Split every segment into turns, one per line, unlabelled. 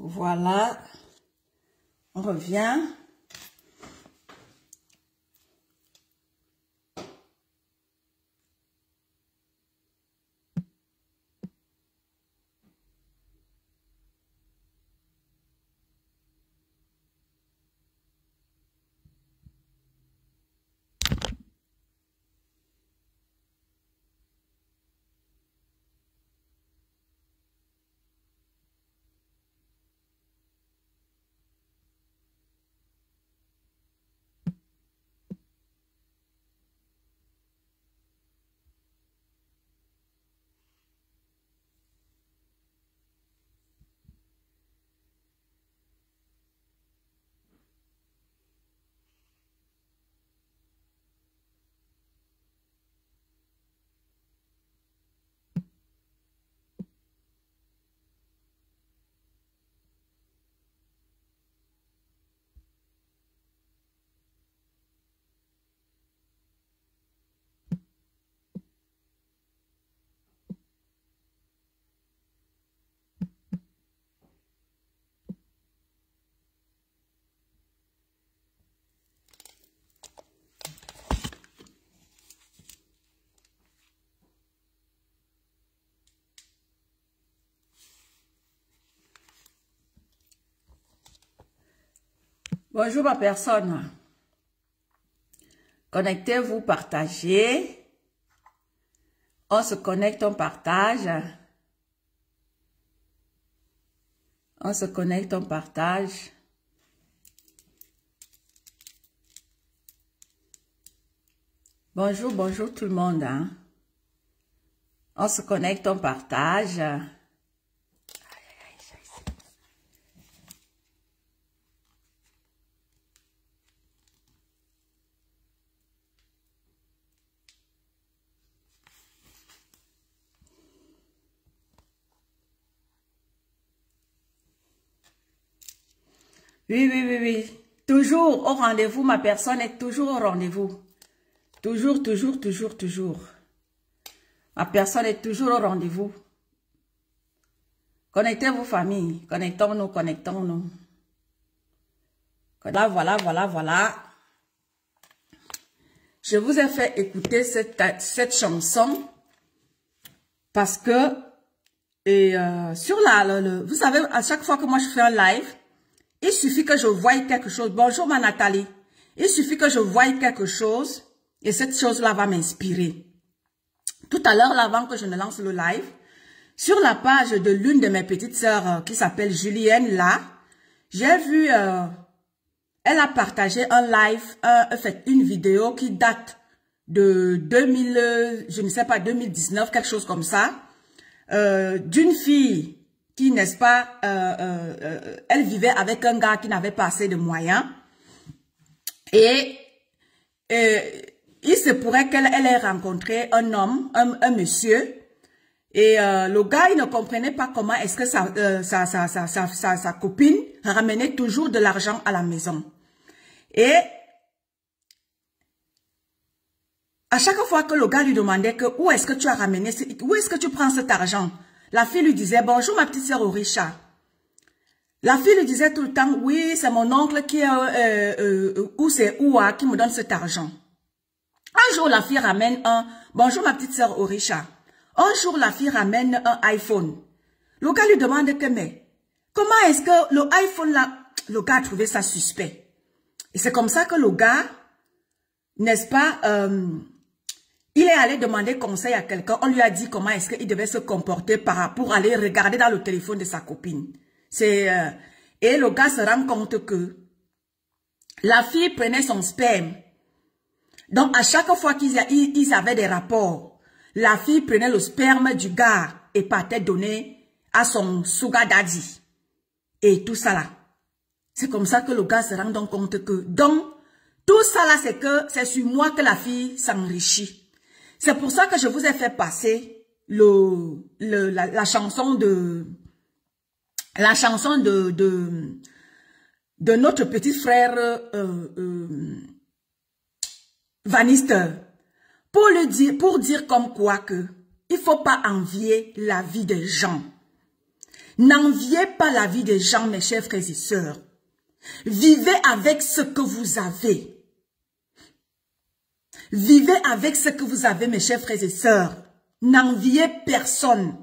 Voilà, on revient. Bonjour ma personne. Connectez-vous, partagez. On se connecte, on partage. On se connecte, on partage. Bonjour, bonjour tout le monde. Hein. On se connecte, on partage. Oui, oui, oui, oui. Toujours au rendez-vous, ma personne est toujours au rendez-vous. Toujours, toujours, toujours, toujours. Ma personne est toujours au rendez-vous. Connectez-vous, famille. Connectons-nous, connectons-nous. Voilà, voilà, voilà, voilà. Je vous ai fait écouter cette chanson parce que sur vous savez, à chaque fois que moi je fais un live, il suffit que je voie quelque chose. Bonjour ma Nathalie. Il suffit que je voie quelque chose et cette chose-là va m'inspirer. Tout à l'heure, avant que je ne lance le live, sur la page de l'une de mes petites sœurs qui s'appelle Julienne, là, j'ai vu, elle a partagé un live, fait une vidéo qui date de 2000, je ne sais pas, 2019, quelque chose comme ça, d'une fille qui, n'est-ce pas, elle vivait avec un gars qui n'avait pas assez de moyens. Et il se pourrait qu'elle ait rencontré un homme, un monsieur. Et le gars, il ne comprenait pas comment est-ce que sa copine ramenait toujours de l'argent à la maison. Et à chaque fois que le gars lui demandait que où est-ce que tu as ramené, où est-ce que tu prends cet argent, la fille lui disait, bonjour ma petite sœur Orisha. La fille lui disait tout le temps, oui, c'est mon oncle qui est, ou c'est Oua qui me donne cet argent. Un jour, la fille ramène bonjour ma petite sœur Orisha. Un jour, la fille ramène un iPhone. Le gars lui demande que, mais, comment est-ce que le iPhone là, le gars a trouvé ça suspect. Et c'est comme ça que le gars, n'est-ce pas, il est allé demander conseil à quelqu'un. On lui a dit comment est-ce qu'il devait se comporter pour aller regarder dans le téléphone de sa copine. Et le gars se rend compte que la fille prenait son sperme. Donc, à chaque fois qu'ils avaient des rapports, la fille prenait le sperme du gars et partait donner à son sugar daddy. Et tout ça là. C'est comme ça que le gars se rend donc compte que, donc, tout ça là, c'est sur moi que la fille s'enrichit. C'est pour ça que je vous ai fait passer la chanson de notre petit frère Vanister. Pour dire comme quoi que il faut pas envier la vie des gens. N'enviez pas la vie des gens, mes chers frères et sœurs. Vivez avec ce que vous avez. Vivez avec ce que vous avez, mes chers frères et sœurs. N'enviez personne.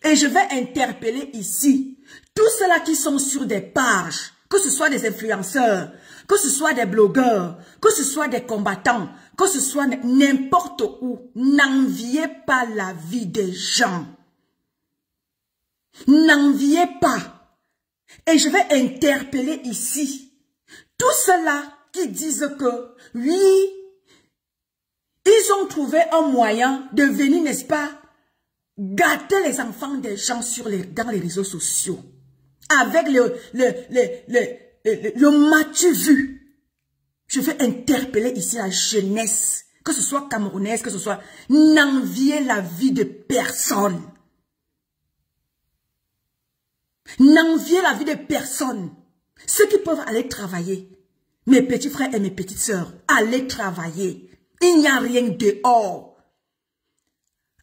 Et je vais interpeller ici tous ceux-là qui sont sur des pages, que ce soit des influenceurs, que ce soit des blogueurs, que ce soit des combattants, que ce soit n'importe où. N'enviez pas la vie des gens. N'enviez pas. Et je vais interpeller ici tous ceux-là qui disent que, oui, ils ont trouvé un moyen de venir, n'est-ce pas, gâter les enfants des gens dans les réseaux sociaux. Avec le m'as-tu vu? Je vais interpeller ici la jeunesse, que ce soit camerounaise, que ce soit... N'enviez la vie de personne. N'enviez la vie de personne. Ceux qui peuvent aller travailler, mes petits frères et mes petites sœurs, allez travailler. Il n'y a rien dehors.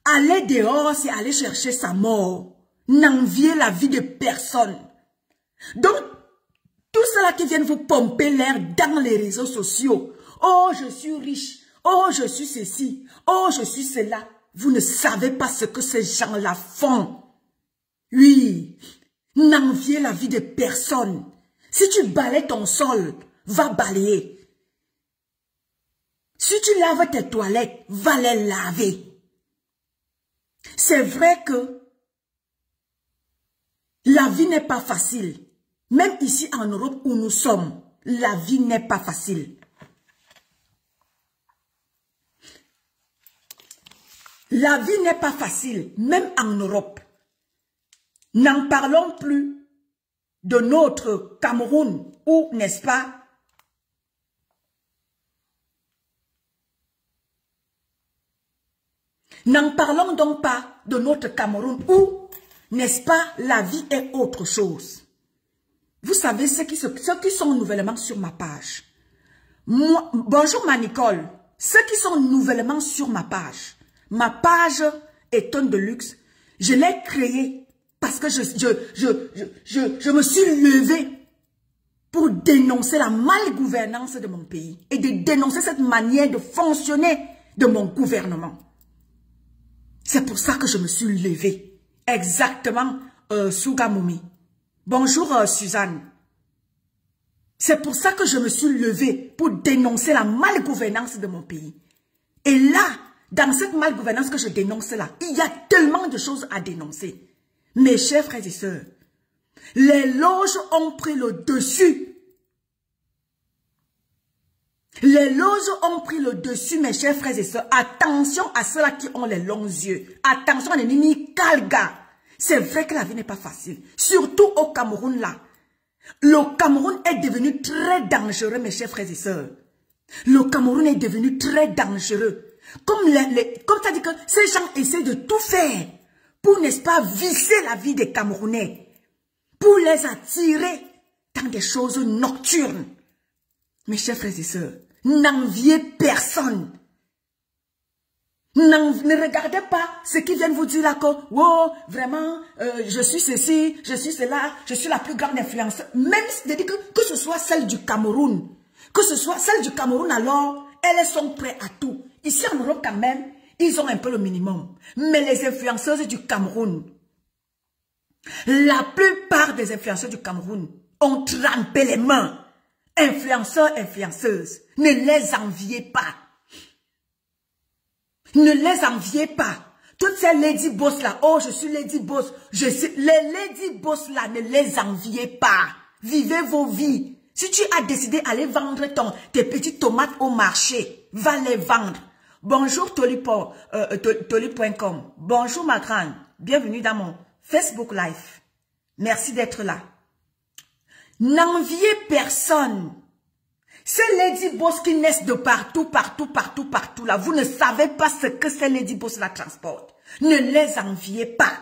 Aller dehors, c'est aller chercher sa mort. N'enviez la vie de personne. Donc, tout cela qui viennent vous pomper l'air dans les réseaux sociaux. Oh, je suis riche. Oh, je suis ceci. Oh, je suis cela. Vous ne savez pas ce que ces gens-là font. Oui, n'enviez la vie de personne. Si tu balais ton sol, va balayer. Si tu laves tes toilettes, va les laver. C'est vrai que la vie n'est pas facile. Même ici en Europe où nous sommes, la vie n'est pas facile. La vie n'est pas facile, même en Europe. N'en parlons plus de notre Cameroun où, n'est-ce pas, n'en parlons donc pas de notre Cameroun où, n'est-ce pas, la vie est autre chose. Vous savez ceux qui sont nouvellement sur ma page. Moi, bonjour ma Nicole. Ceux qui sont nouvellement sur ma page est tonne de luxe. Je l'ai créée parce que je me suis levée pour dénoncer la malgouvernance de mon pays et de dénoncer cette manière de fonctionner de mon gouvernement. C'est pour ça que je me suis levée. Exactement, Sougamoumi. Bonjour, Suzanne. C'est pour ça que je me suis levée pour dénoncer la malgouvernance de mon pays. Et là, dans cette malgouvernance que je dénonce là, il y a tellement de choses à dénoncer. Mes chers frères et sœurs, les loges ont pris le dessus. Les loges ont pris le dessus, mes chers frères et sœurs. Attention à ceux-là qui ont les longs yeux. Attention à l'ennemi Kalga. C'est vrai que la vie n'est pas facile. Surtout au Cameroun là. Le Cameroun est devenu très dangereux, mes chers frères et sœurs. Le Cameroun est devenu très dangereux. Comme ça dit que ces gens essaient de tout faire pour, n'est-ce pas, visser la vie des Camerounais. Pour les attirer dans des choses nocturnes. Mes chers frères et sœurs, n'enviez personne. Ne regardez pas ce qui viennent vous dire là que, wow, vraiment, je suis ceci, je suis cela, je suis la plus grande influenceuse. Même que ce soit celle du Cameroun, que ce soit celle du Cameroun alors, elles sont prêtes à tout. Ici en Europe quand même, ils ont un peu le minimum. Mais les influenceuses du Cameroun, la plupart des influenceurs du Cameroun ont trempé les mains. Influenceurs, influenceuses, ne les enviez pas. Ne les enviez pas. Toutes ces lady boss là, oh je suis lady boss, les lady boss là, ne les enviez pas. Vivez vos vies. Si tu as décidé d'aller vendre tes petites tomates au marché, va les vendre. Bonjour Toli.com. Bonjour ma grande. Bienvenue dans mon Facebook Live. Merci d'être là. N'enviez personne. Ces lady boss qui naissent de partout là, vous ne savez pas ce que ces lady boss la transportent. Ne les enviez pas.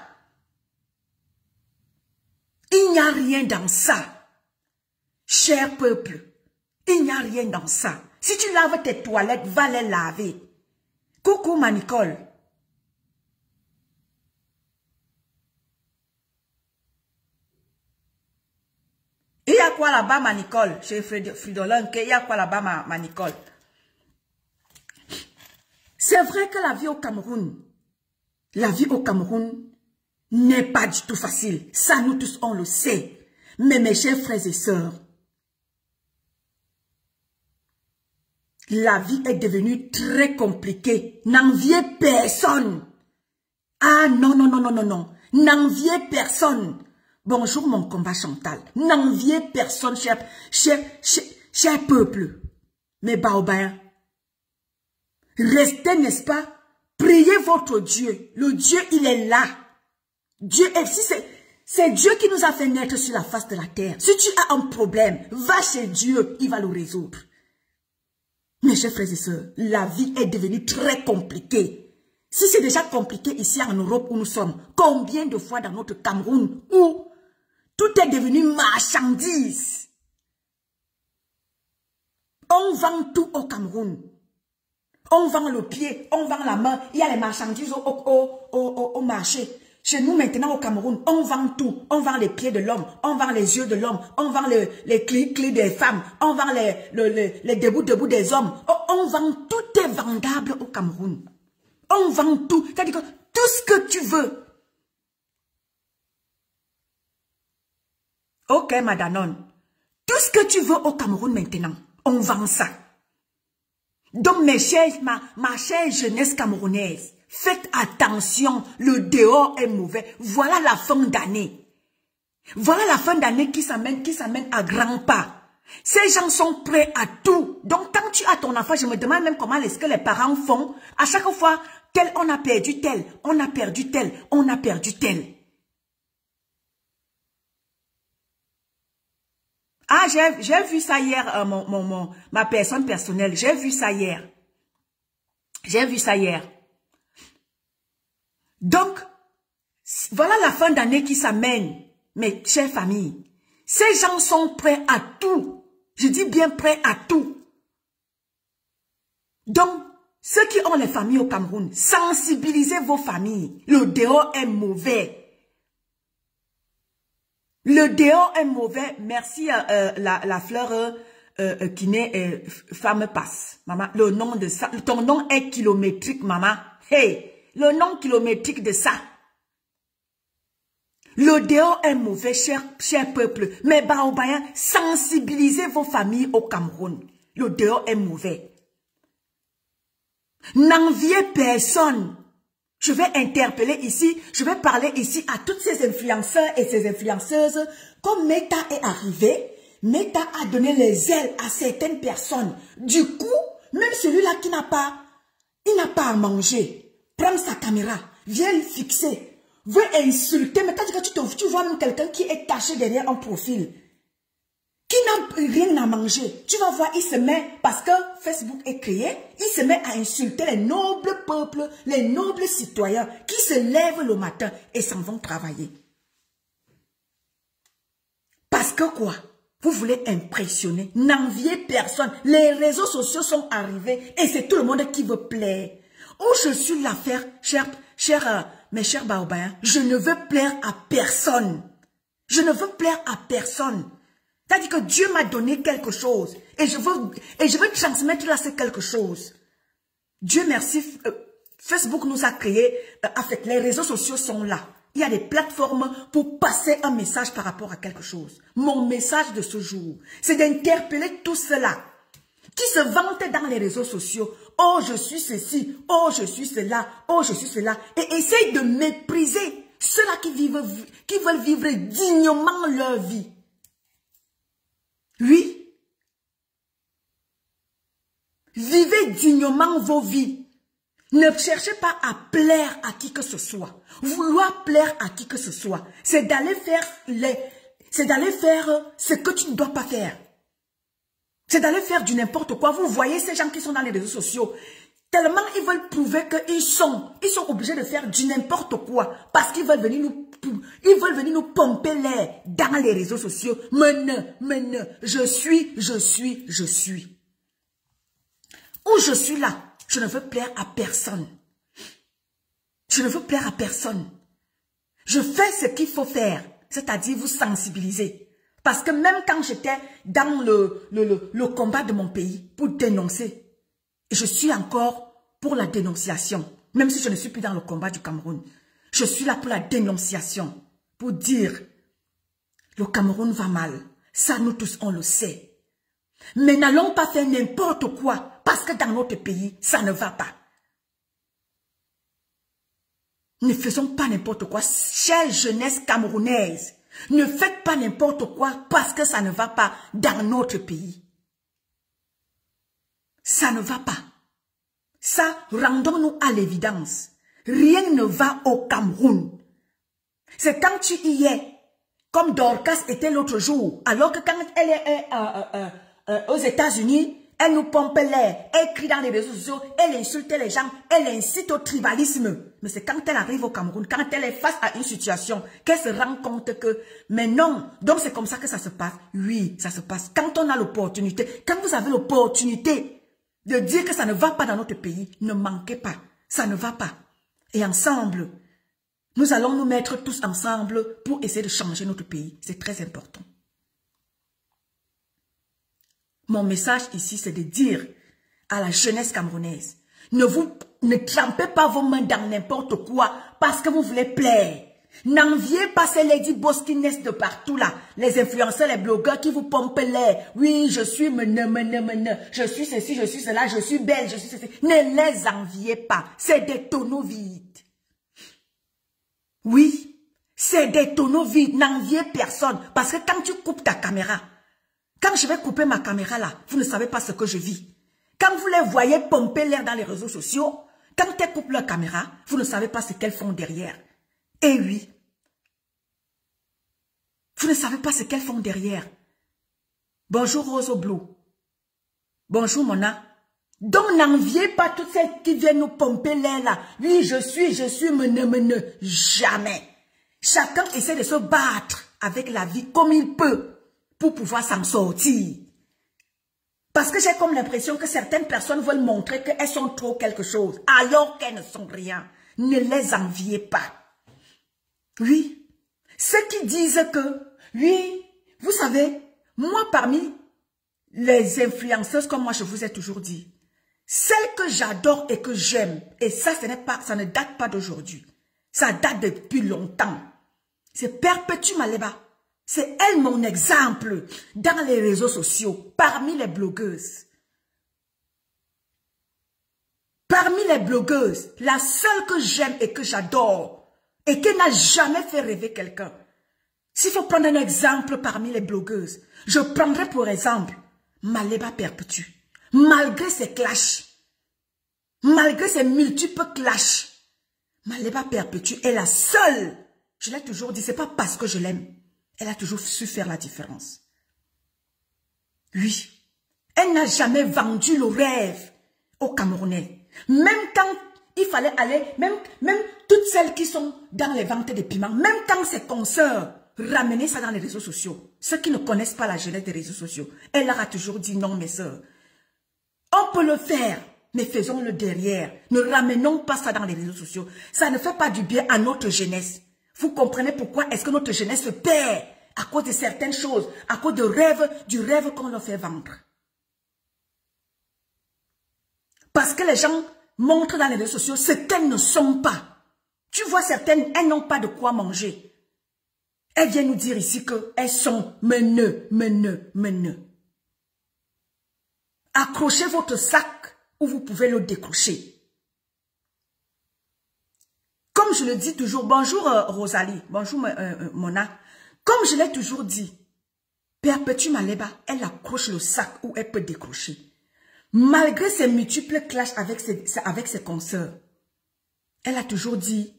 Il n'y a rien dans ça. Cher peuple, il n'y a rien dans ça. Si tu laves tes toilettes, va les laver. Coucou ma Nicole. quoi là-bas, ma Nicole? Chez Fridolin, il y a quoi là-bas, ma Nicole? C'est vrai que la vie au Cameroun n'est pas du tout facile. Ça, nous tous, on le sait. Mais mes chers frères et sœurs, la vie est devenue très compliquée. N'enviez personne. Ah non, non, non, non, non, non. N'enviez personne. Bonjour mon combat Chantal. N'enviez personne, cher peuple. Mais Baobaya, restez, n'est-ce pas? Priez votre Dieu. Le Dieu, il est là. Dieu est, si c'est Dieu qui nous a fait naître sur la face de la terre. Si tu as un problème, va chez Dieu, il va le résoudre. Mes chers frères et sœurs, la vie est devenue très compliquée. Si c'est déjà compliqué ici en Europe où nous sommes, combien de fois dans notre Cameroun où tout est devenu marchandise? On vend tout au Cameroun. On vend le pied, on vend la main. Il y a les marchandises au marché. Chez nous maintenant au Cameroun, on vend tout. On vend les pieds de l'homme, on vend les yeux de l'homme, on vend les clés des femmes, on vend les debout des hommes. On vend, tout est vendable au Cameroun. On vend tout. C'est-à-dire que tout ce que tu veux. Ok, madame. Tout ce que tu veux au Cameroun maintenant, on vend ça. Donc, mes chers, ma chère jeunesse camerounaise, faites attention, le dehors est mauvais. Voilà la fin d'année. Voilà la fin d'année qui s'amène à grands pas. Ces gens sont prêts à tout. Donc, quand tu as ton enfant, je me demande même comment est-ce que les parents font. À chaque fois, on a perdu tel, on a perdu tel, on a perdu tel. Ah, j'ai vu ça hier, ma personne personnelle. J'ai vu ça hier. J'ai vu ça hier. Donc, voilà la fin d'année qui s'amène, mes chères familles. Ces gens sont prêts à tout. Je dis bien prêts à tout. Donc, ceux qui ont les familles au Cameroun, sensibilisez vos familles. Le dehors est mauvais. Le dehors est mauvais. Merci la fleur qui naît femme passe. Maman, le nom de ça, ton nom est kilométrique, maman. Hey, le nom kilométrique de ça. Le dehors est mauvais, cher peuple. Mais Baobaya, sensibilisez vos familles au Cameroun. Le dehors est mauvais. N'enviez personne. Je vais interpeller ici, je vais parler ici à toutes ces influenceurs et ces influenceuses. Comme Meta est arrivé, Meta a donné les ailes à certaines personnes. Du coup, même celui-là qui n'a pas, à manger, prend sa caméra, vient le fixer, veut insulter. Mais quand tu vois même quelqu'un qui est caché derrière un profil, qui n'a rien à manger, tu vas voir, il se met, parce que Facebook est créé, il se met à insulter les nobles peuples, les nobles citoyens qui se lèvent le matin et s'en vont travailler. Parce que quoi? Vous voulez impressionner, n'enviez personne. Les réseaux sociaux sont arrivés et c'est tout le monde qui veut plaire. Où je suis l'affaire, mes chers Baobaya, je ne veux plaire à personne. Je ne veux plaire à personne. C'est-à-dire que Dieu m'a donné quelque chose et je veux transmettre là c'est quelque chose. Dieu merci, Facebook nous a créé, les réseaux sociaux sont là. Il y a des plateformes pour passer un message par rapport à quelque chose. Mon message de ce jour, c'est d'interpeller tout cela qui se vantent dans les réseaux sociaux. Oh, je suis ceci, oh, je suis cela, oh, je suis cela. Et essaye de mépriser ceux-là qui veulent vivre dignement leur vie. Oui. Vivez dignement vos vies. Ne cherchez pas à plaire à qui que ce soit. Vouloir plaire à qui que ce soit, c'est d'aller faire ce que tu ne dois pas faire. C'est d'aller faire du n'importe quoi. Vous voyez ces gens qui sont dans les réseaux sociaux, tellement ils veulent prouver qu'ils sont obligés de faire du n'importe quoi parce qu'ils veulent venir nous pomper l'air dans les réseaux sociaux. Mais non, je suis. Où je suis là, je ne veux plaire à personne. Je ne veux plaire à personne. Je fais ce qu'il faut faire, c'est-à-dire vous sensibiliser. Parce que même quand j'étais dans le combat de mon pays pour dénoncer, je suis encore pour la dénonciation. Même si je ne suis plus dans le combat du Cameroun. Je suis là pour la dénonciation. Pour dire, le Cameroun va mal. Ça, nous tous, on le sait. Mais n'allons pas faire n'importe quoi. Parce que dans notre pays, ça ne va pas. Ne faisons pas n'importe quoi. Chère jeunesse camerounaise, ne faites pas n'importe quoi parce que ça ne va pas dans notre pays. Ça ne va pas. Ça, rendons-nous à l'évidence. Rien ne va au Cameroun. C'est quand tu y es, comme Dorcas était l'autre jour, alors que quand elle est aux États-Unis, elle nous pompe l'air, elle crie dans les réseaux sociaux, elle insulte les gens, elle incite au tribalisme. Mais c'est quand elle arrive au Cameroun, quand elle est face à une situation, qu'elle se rend compte que, mais non, donc c'est comme ça que ça se passe. Oui, ça se passe. Quand on a l'opportunité, quand vous avez l'opportunité de dire que ça ne va pas dans notre pays, ne manquez pas, ça ne va pas. Et ensemble, nous allons nous mettre tous ensemble pour essayer de changer notre pays. C'est très important. Mon message ici, c'est de dire à la jeunesse camerounaise, ne trempez pas vos mains dans n'importe quoi parce que vous voulez plaire. N'enviez pas ces lady boss qui naissent de partout là, les influenceurs, les blogueurs qui vous pompent l'air. Oui, je suis je suis ceci, je suis cela, je suis belle, je suis ceci. Ne les enviez pas, c'est des tonneaux vides. Oui, c'est des tonneaux vides, n'enviez personne. Parce que quand tu coupes ta caméra, quand je vais couper ma caméra là, vous ne savez pas ce que je vis. Quand vous les voyez pomper l'air dans les réseaux sociaux, quand elles coupent leur caméra, vous ne savez pas ce qu'elles font derrière. Et oui, vous ne savez pas ce qu'elles font derrière. Bonjour Rose Blue. Bonjour Mona. Donc n'enviez pas toutes celles qui viennent nous pomper l'air là. Oui, je suis, jamais. Chacun essaie de se battre avec la vie comme il peut pour pouvoir s'en sortir. Parce que j'ai comme l'impression que certaines personnes veulent montrer qu'elles sont trop quelque chose, alors qu'elles ne sont rien. Ne les enviez pas. Oui, ceux qui disent que, oui, vous savez, moi parmi les influenceuses, comme moi je vous ai toujours dit, celle que j'adore et que j'aime, et ça, ça ne date pas d'aujourd'hui, ça date depuis longtemps, c'est Perpétue Maleba. C'est elle mon exemple dans les réseaux sociaux, parmi les blogueuses. Parmi les blogueuses, la seule que j'aime et que j'adore, et qui n'a jamais fait rêver quelqu'un. S'il faut prendre un exemple parmi les blogueuses, je prendrai pour exemple Maleba Perpétue. Malgré ses clashs, malgré ses multiples clashs, Maleba Perpétue est la seule. Je l'ai toujours dit, c'est pas parce que je l'aime. Elle a toujours su faire la différence. Oui, elle n'a jamais vendu le rêve aux Camerounais. Même quand il fallait aller, même toutes celles qui sont dans les ventes de piments, même quand ses consoeurs ramenaient ça dans les réseaux sociaux, ceux qui ne connaissent pas la jeunesse des réseaux sociaux, elle leur a toujours dit non mes soeurs, on peut le faire, mais faisons-le derrière. Ne ramenons pas ça dans les réseaux sociaux. Ça ne fait pas du bien à notre jeunesse. Vous comprenez pourquoi est-ce que notre jeunesse se perd à cause de certaines choses, à cause du rêve qu'on leur fait vendre. Parce que les gens montrent dans les réseaux sociaux ce qu'elles ne sont pas. Tu vois certaines, elles n'ont pas de quoi manger. Elles viennent nous dire ici qu'elles sont meneux. Accrochez votre sac ou vous pouvez le décrocher. Comme je le dis toujours, bonjour Rosalie, bonjour Mona. Comme je l'ai toujours dit, Perpétue Maleba, elle accroche le sac où elle peut décrocher. Malgré ses multiples clashs avec ses consoeurs, elle a toujours dit,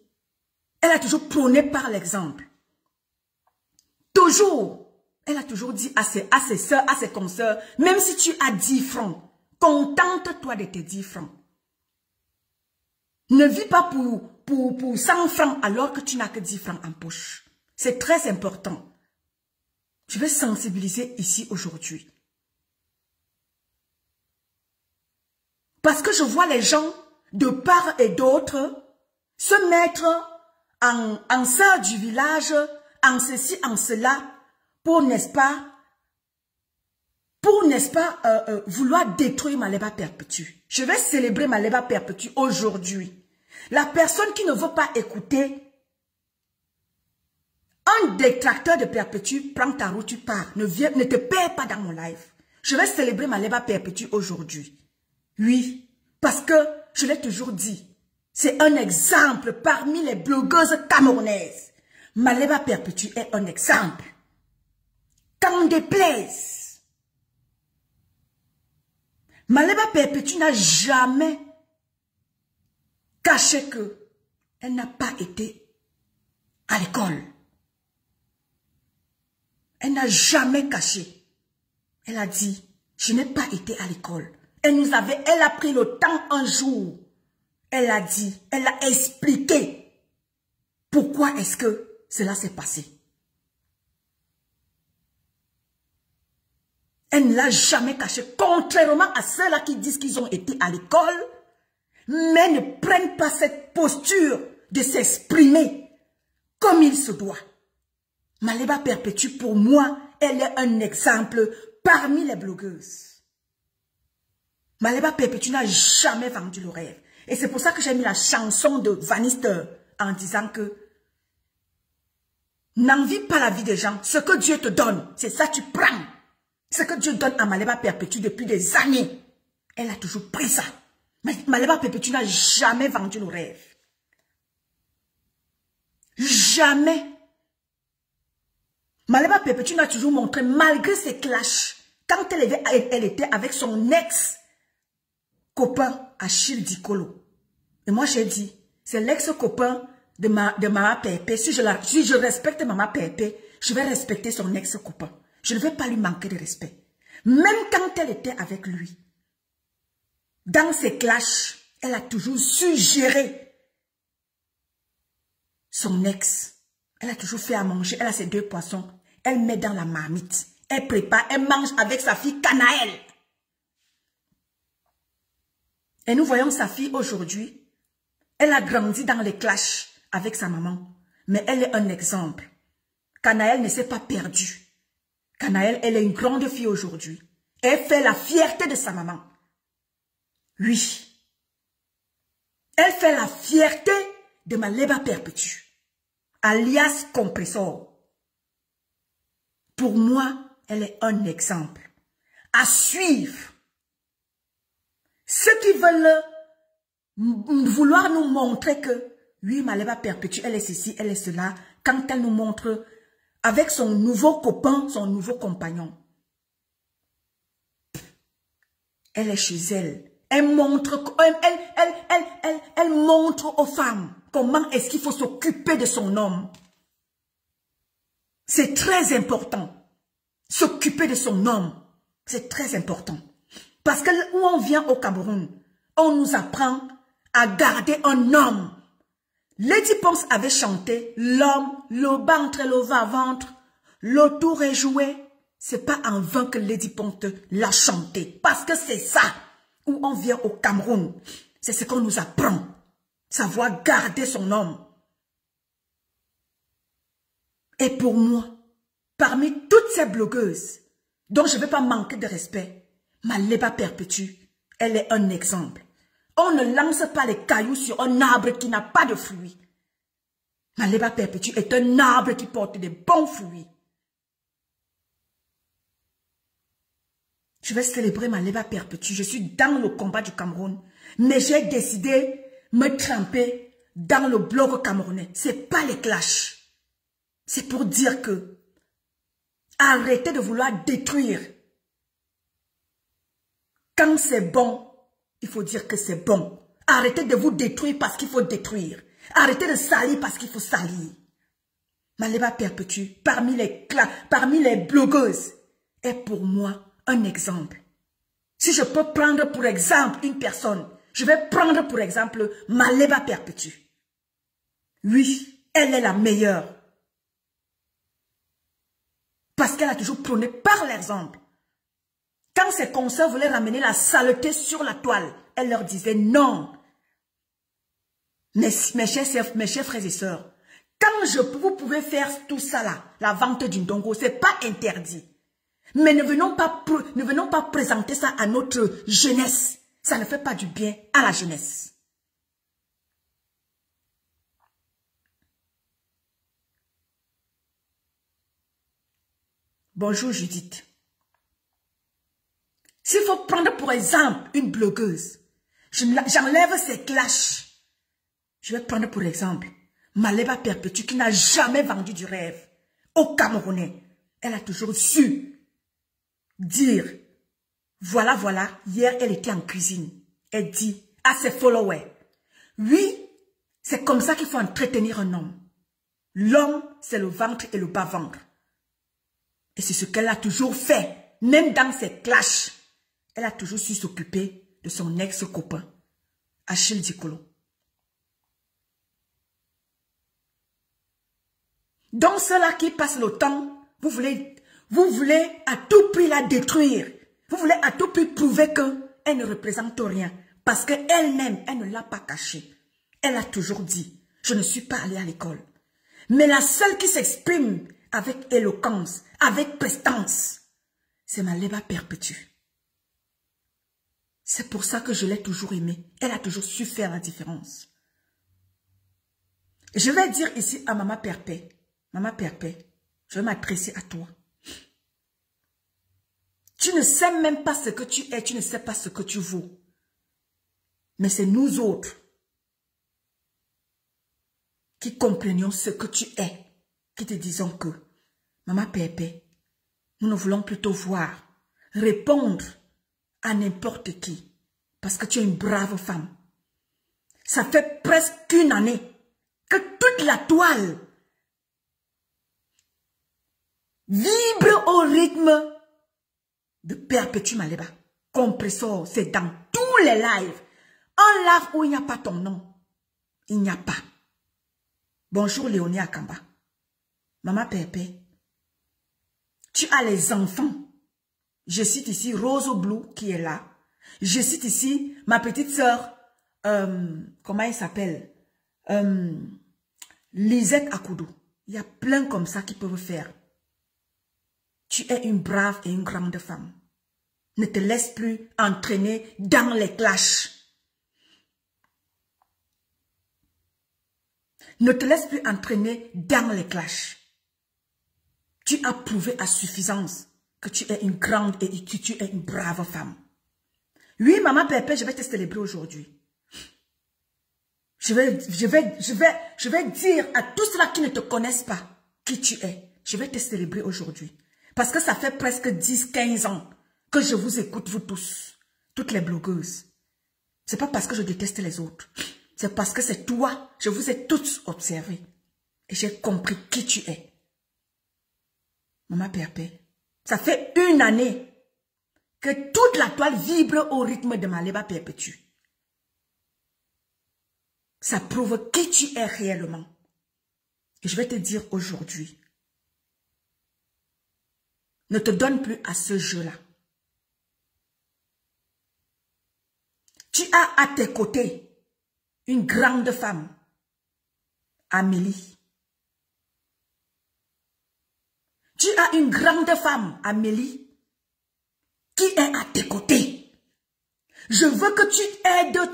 elle a toujours prôné par l'exemple. Toujours, elle a toujours dit à ses soeurs, à ses consoeurs, même si tu as 10 francs, contente-toi de tes 10 francs. Ne vis pas pour 100 francs alors que tu n'as que 10 francs en poche. C'est très important. Je vais sensibiliser ici aujourd'hui. Parce que je vois les gens de part et d'autre se mettre en sœur du village, en ceci, en cela, pour, n'est-ce pas, vouloir détruire Maleba Perpétue. Je vais célébrer Maleba Perpétue aujourd'hui. La personne qui ne veut pas écouter un détracteur de Perpétue, prends ta route, tu pars. Ne te perds pas dans mon live. Je vais célébrer Maleba Perpétue aujourd'hui. Oui, parce que je l'ai toujours dit. C'est un exemple parmi les blogueuses camerounaises. Maleba Perpétue est un exemple. Qu'en déplaise. Maleba Perpétue n'a jamais caché que elle n'a pas été à l'école. Elle n'a jamais caché. Elle a dit, je n'ai pas été à l'école. Elle a pris le temps un jour. Elle a dit, elle a expliqué pourquoi est-ce que cela s'est passé. Elle ne l'a jamais caché, contrairement à ceux-là qui disent qu'ils ont été à l'école, mais ne prennent pas cette posture de s'exprimer comme il se doit. Maleba Perpétue, pour moi, elle est un exemple parmi les blogueuses. Maleba Perpétue n'a jamais vendu le rêve. Et c'est pour ça que j'ai mis la chanson de Vanister en disant que n'envie pas la vie des gens. Ce que Dieu te donne, c'est ça tu prends. Ce que Dieu donne à Maleba Perpétue depuis des années, elle a toujours pris ça. Mais Maleba Perpétue n'a jamais vendu le rêve. Jamais. Maleba Perpétue n'a toujours montré, malgré ses clashs, quand elle était avec son ex-copain Achille Dikolo. Et moi j'ai dit, c'est l'ex-copain de Maman Pépé. Si je respecte Maman Pépé, je vais respecter son ex-copain. Je ne vais pas lui manquer de respect. Même quand elle était avec lui, dans ses clashs, elle a toujours su gérer son ex. Elle a toujours fait à manger. Elle a ses 2 poissons. Elle met dans la marmite. Elle prépare. Elle mange avec sa fille Canaël. Et nous voyons sa fille aujourd'hui. Elle a grandi dans les clashs avec sa maman. Mais elle est un exemple. Canaël ne s'est pas perdue. Canaël, elle est une grande fille aujourd'hui. Elle fait la fierté de sa maman. Oui. Elle fait la fierté de Maleba Perpétue. Alias Compressor. Pour moi, elle est un exemple à suivre. Ceux qui veulent vouloir nous montrer que, oui, Maleba Perpétue, elle est ceci, elle est cela, quand elle nous montre avec son nouveau copain, son nouveau compagnon. Elle est chez elle. Elle montre aux femmes comment est-ce qu'il faut s'occuper de son homme. C'est très important. S'occuper de son homme, c'est très important. Parce que où on vient au Cameroun, on nous apprend à garder un homme. Lady Ponce avait chanté l'homme, le ventre, le va-ventre, le tour est joué. C'est pas en vain que Lady Ponce l'a chanté. Parce que c'est ça où on vient au Cameroun. C'est ce qu'on nous apprend. Savoir garder son homme. Et pour moi, parmi toutes ces blogueuses, dont je ne vais pas manquer de respect, Maleba Perpétue, elle est un exemple. On ne lance pas les cailloux sur un arbre qui n'a pas de fruits. Maleba Perpétue est un arbre qui porte des bons fruits. Je vais célébrer Maleba Perpétue. Je suis dans le combat du Cameroun. Mais j'ai décidé de me tremper dans le blog camerounais. Ce n'est pas les clashs. C'est pour dire que arrêtez de vouloir détruire. Quand c'est bon, il faut dire que c'est bon. Arrêtez de vous détruire parce qu'il faut détruire. Arrêtez de salir parce qu'il faut salir. Maleba Perpétue, parmi les blogueuses, est pour moi un exemple. Si je peux prendre pour exemple une personne, je vais prendre pour exemple Maleba Perpétue. Oui, elle est la meilleure. Parce qu'elle a toujours prôné par l'exemple. Quand ses consoeurs voulaient ramener la saleté sur la toile, elle leur disait non. Mes chers frères et sœurs, Vous pouvez faire tout ça là, la vente du ndongo, c'est pas interdit. Mais ne venons pas présenter ça à notre jeunesse. Ça ne fait pas du bien à la jeunesse. Bonjour Judith. S'il faut prendre pour exemple une blogueuse, j'enlève ses clashs. Je vais prendre pour exemple Maleba Perpétue qui n'a jamais vendu du rêve au Camerounais. Elle a toujours su dire, voilà, hier elle était en cuisine. Elle dit à ses followers, oui, c'est comme ça qu'il faut entretenir un homme. L'homme, c'est le ventre et le bas-ventre. Et c'est ce qu'elle a toujours fait, même dans ses clashs. Elle a toujours su s'occuper de son ex-copain, Achille Dikolo. Donc ceux-là qui passent le temps, vous voulez à tout prix la détruire. Vous voulez à tout prix prouver qu'elle ne représente rien. Parce qu'elle-même, elle ne l'a pas caché. Elle a toujours dit, je ne suis pas allée à l'école. Mais la seule qui s'exprime avec éloquence, avec prestance, c'est Maleba Perpétue. C'est pour ça que je l'ai toujours aimée. Elle a toujours su faire la différence. Je vais dire ici à Maman Perpé, Maman Perpé, je vais m'adresser à toi. Tu ne sais même pas ce que tu es, tu ne sais pas ce que tu vaux. Mais c'est nous autres qui comprenions ce que tu es, qui te disons que, Maman Perpé, nous ne voulons plus te voir répondre à n'importe qui, parce que tu es une brave femme. Ça fait presque une année que toute la toile vibre au rythme de Perpétue Maleba. Compressor, c'est dans tous les lives. Un live où il n'y a pas ton nom. Il n'y a pas. Bonjour Léonie Akamba. Maman Pépé, tu as les enfants. Je cite ici Rose Blue qui est là. Je cite ici ma petite sœur, comment elle s'appelle? Lisette Akoudou. Il y a plein comme ça qui peuvent faire. Tu es une brave et une grande femme. Ne te laisse plus entraîner dans les clashs. Ne te laisse plus entraîner dans les clashs. Tu as prouvé à suffisance que tu es une grande et que tu es une brave femme. Oui, Maman Pépé, je vais te célébrer aujourd'hui. Je vais dire à tous ceux-là qui ne te connaissent pas qui tu es. Je vais te célébrer aujourd'hui. Parce que ça fait presque 10-15 ans que je vous écoute, vous tous. Toutes les blogueuses. C'est pas parce que je déteste les autres. C'est parce que c'est toi. Je vous ai tous observé. Et j'ai compris qui tu es. Maman Pépé. Ça fait une année que toute la toile vibre au rythme de Maleba Perpétue. Ça prouve qui tu es réellement. Et je vais te dire aujourd'hui, ne te donne plus à ce jeu-là. Tu as à tes côtés une grande femme, Amélie. Tu as une grande femme, Amélie, qui est à tes côtés. Je veux que tu aides,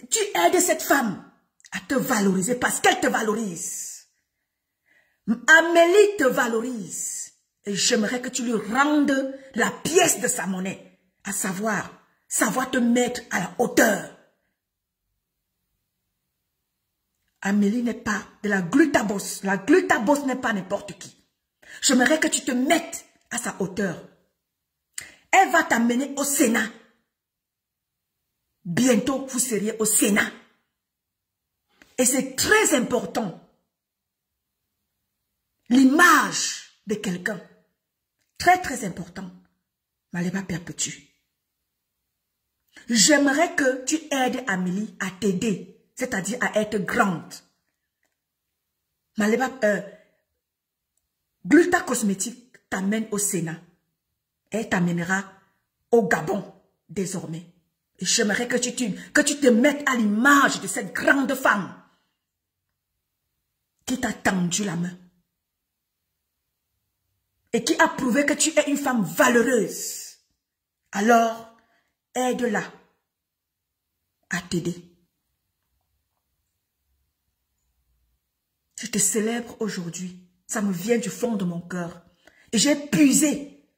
tu aides cette femme à te valoriser parce qu'elle te valorise. Amélie te valorise. Et j'aimerais que tu lui rendes la pièce de sa monnaie, à savoir te mettre à la hauteur. Amélie n'est pas de la glutabos. La glutabos n'est pas n'importe qui. J'aimerais que tu te mettes à sa hauteur. Elle va t'amener au Sénat. Bientôt, vous seriez au Sénat. Et c'est très important. L'image de quelqu'un. Très, très important. Maleba Perpétue. J'aimerais que tu aides Amélie à t'aider. C'est-à-dire à être grande. Maleba, Gluta Cosmétique t'amène au Sénat. Elle t'amènera au Gabon, désormais. Et j'aimerais que tu te mettes à l'image de cette grande femme. qui t'a tendu la main et qui a prouvé que tu es une femme valeureuse, alors aide-la à t'aider. Je te célèbre aujourd'hui. Ça me vient du fond de mon cœur. Et j'ai puisé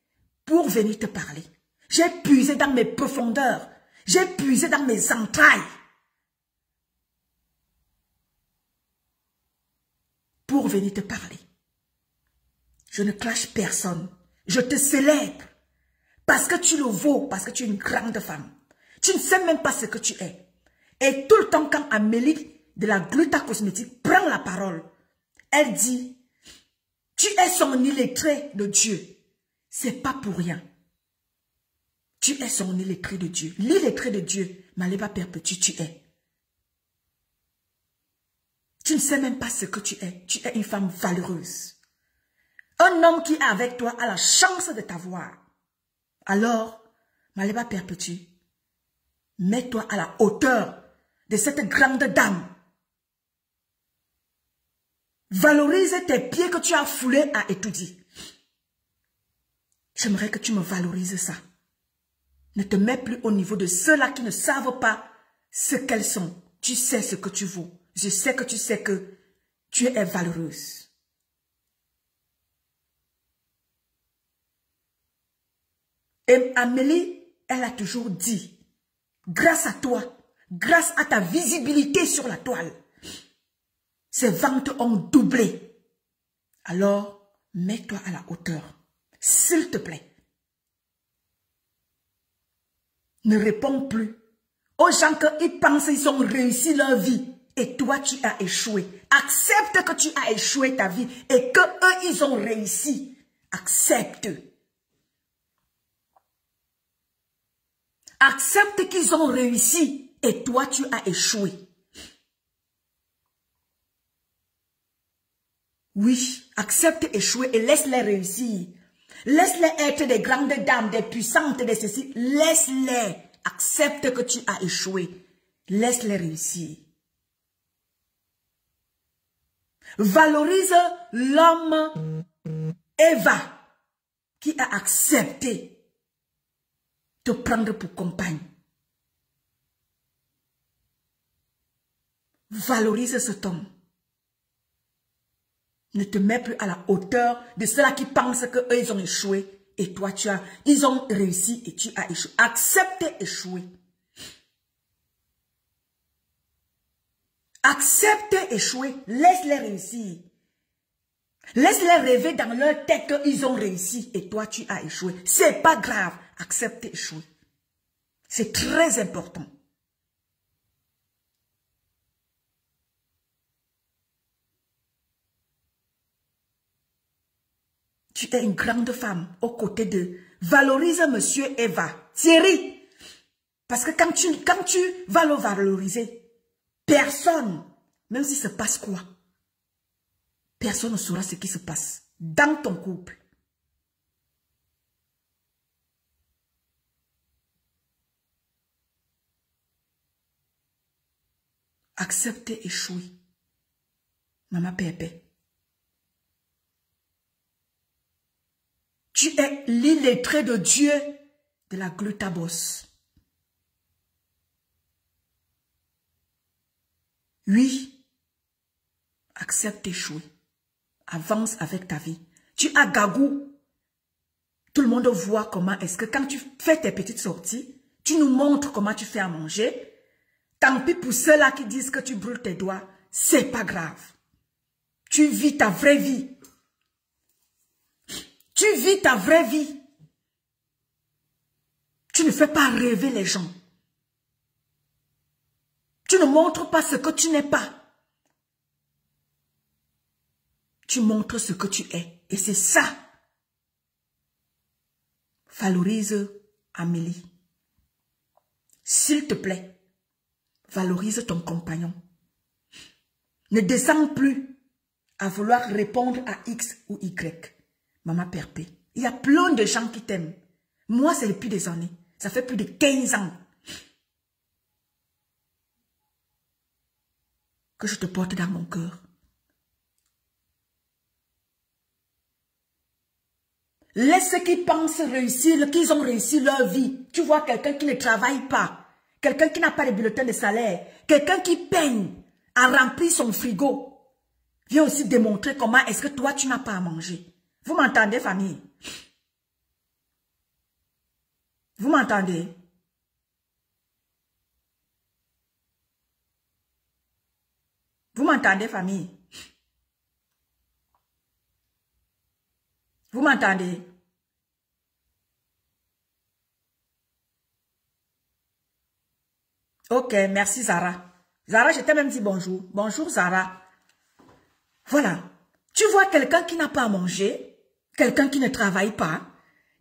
pour venir te parler. J'ai puisé dans mes profondeurs. J'ai puisé dans mes entrailles. Pour venir te parler. Je ne clash personne. Je te célèbre. Parce que tu le vaux. Parce que tu es une grande femme. Tu ne sais même pas ce que tu es. Et tout le temps quand Amélie de la Gluta Cosmétique prend la parole, elle dit, tu es son illettré de Dieu. C'est pas pour rien. Tu es son illettré de Dieu. L'illettré de Dieu, Maléba Perpétue, tu es. Tu ne sais même pas ce que tu es. Tu es une femme valeureuse. Un homme qui est avec toi a la chance de t'avoir. Alors, Maléba Perpétue, mets-toi à la hauteur de cette grande dame. Valorise tes pieds que tu as foulés à étudier. J'aimerais que tu me valorises ça. Ne te mets plus au niveau de ceux-là qui ne savent pas ce qu'elles sont. Tu sais ce que tu vaux. Je sais que tu sais que tu es valeureuse. Et Amélie, elle a toujours dit, grâce à toi, grâce à ta visibilité sur la toile, ses ventes ont doublé. Alors, mets-toi à la hauteur. S'il te plaît. Ne réponds plus aux gens qui pensent qu'ils ont réussi leur vie et toi tu as échoué. Accepte que tu as échoué ta vie et que eux ils ont réussi. Accepte. Accepte qu'ils ont réussi et toi tu as échoué. Oui, accepte échouer et laisse-les réussir. Laisse-les être des grandes dames, des puissantes, des ceci. Laisse-les. Accepte que tu as échoué. Laisse-les réussir. Valorise l'homme Eva qui a accepté de te prendre pour compagne. Valorise cet homme. Ne te mets plus à la hauteur de ceux-là qui pensent qu'eux, ils ont échoué. Et toi, ils ont réussi et tu as échoué. Accepte échouer. Accepte échouer. Laisse-les réussir. Laisse-les rêver dans leur tête qu'ils ont réussi et toi, tu as échoué. C'est pas grave. Accepte échouer. C'est très important. Tu es une grande femme aux côtés de... Valorise Monsieur Eva. Thierry. Parce que quand tu vas le valoriser, personne, même si se passe quoi, personne ne saura ce qui se passe dans ton couple. Accepte échouer. Maman Pépé. Tu es l'illettré de Dieu de la Glutabos. Oui, accepte d'échouer. Avance avec ta vie. Tu as Gagou. Tout le monde voit comment est-ce que quand tu fais tes petites sorties, tu nous montres comment tu fais à manger. Tant pis pour ceux-là qui disent que tu brûles tes doigts, c'est pas grave. Tu vis ta vraie vie. Tu vis ta vraie vie. Tu ne fais pas rêver les gens. Tu ne montres pas ce que tu n'es pas. Tu montres ce que tu es. Et c'est ça. Valorise Amélie. S'il te plaît, valorise ton compagnon. Ne descends plus à vouloir répondre à X ou Y. Maman Perpé, il y a plein de gens qui t'aiment. Moi, c'est depuis des années. Ça fait plus de 15 ans que je te porte dans mon cœur. Laisse ceux qui pensent réussir, qu'ils ont réussi leur vie. Tu vois quelqu'un qui ne travaille pas, quelqu'un qui n'a pas de bulletin de salaire, quelqu'un qui peine à remplir son frigo. Viens aussi démontrer comment est-ce que toi, tu n'as pas à manger. Vous m'entendez, famille? Vous m'entendez? Vous m'entendez, famille? Vous m'entendez? Ok, merci Zara. Zara, je t'ai même dit bonjour. Bonjour Zara. Voilà. Tu vois quelqu'un qui n'a pas à manger, quelqu'un qui ne travaille pas,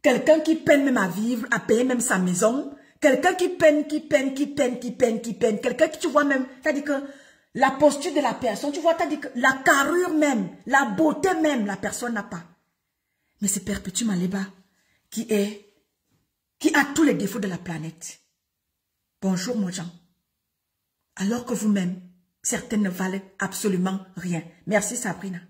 quelqu'un qui peine même à vivre, à payer même sa maison, quelqu'un qui peine, quelqu'un qui, tu vois même, c'est-à-dire que la posture de la personne, tu vois, c'est-à-dire que la carrure même, la beauté même, la personne n'a pas. Mais c'est Perpétue Maleba qui a tous les défauts de la planète. Bonjour, mon gens. Alors que vous-même, certaines ne valent absolument rien. Merci, Sabrina.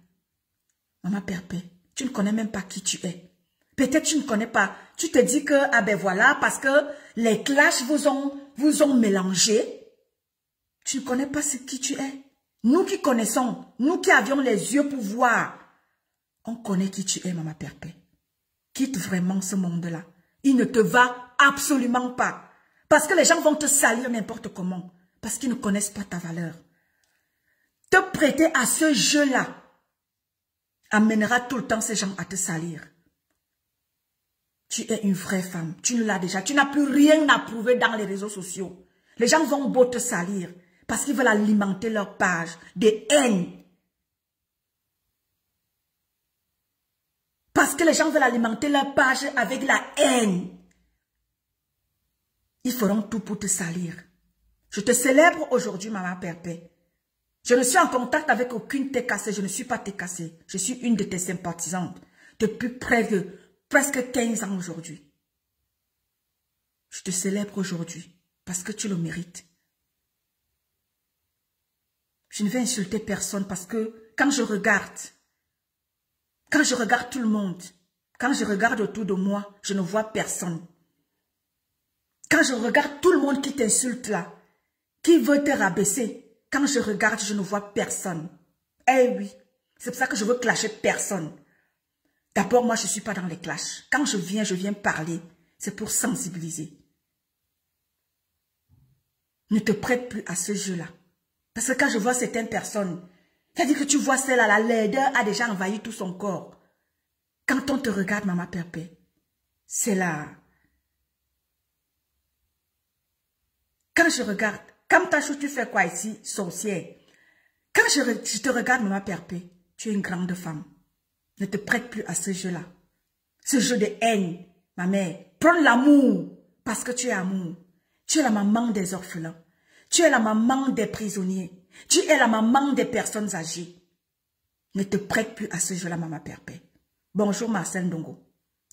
Maman Perpé, tu ne connais même pas qui tu es. Peut-être tu ne connais pas. Tu te dis que, ah ben voilà, parce que les clashs vous ont mélangé. Tu ne connais pas qui tu es. Nous qui connaissons, nous qui avions les yeux pour voir, on connaît qui tu es, Maman Perpé. Quitte vraiment ce monde-là. Il ne te va absolument pas. Parce que les gens vont te salir n'importe comment. Parce qu'ils ne connaissent pas ta valeur. Te prêter à ce jeu-là amènera tout le temps ces gens à te salir. Tu es une vraie femme. Tu ne l'as déjà. Tu n'as plus rien à prouver dans les réseaux sociaux. Les gens vont beau te salir parce qu'ils veulent alimenter leur page de haine. Parce que les gens veulent alimenter leur page avec la haine. Ils feront tout pour te salir. Je te célèbre aujourd'hui, Maman Perpé. Je ne suis en contact avec aucune TKC. Je ne suis pas TKC. Je suis une de tes sympathisantes depuis presque 15 ans aujourd'hui. Je te célèbre aujourd'hui parce que tu le mérites. Je ne vais insulter personne parce que quand je regarde tout le monde, quand je regarde autour de moi, je ne vois personne. Quand je regarde tout le monde qui t'insulte là, qui veut te rabaisser, quand je regarde, je ne vois personne. Eh oui, c'est pour ça que je veux clasher personne. D'abord, moi, je ne suis pas dans les clashs. Quand je viens parler. C'est pour sensibiliser. Ne te prête plus à ce jeu-là. Parce que quand je vois certaines personnes, c'est-à-dire que tu vois celle-là, la laideur a déjà envahi tout son corps. Quand on te regarde, Maman Perpé, c'est là. Quand je regarde, comme Tachou, tu fais quoi ici, sorcière? Quand je te regarde, Maman Perpé, tu es une grande femme. Ne te prête plus à ce jeu-là. Ce jeu de haine, ma mère. Prends l'amour, parce que tu es amour. Tu es la maman des orphelins. Tu es la maman des prisonniers. Tu es la maman des personnes âgées. Ne te prête plus à ce jeu-là, Maman Perpé. Bonjour, Marcel Ndongo.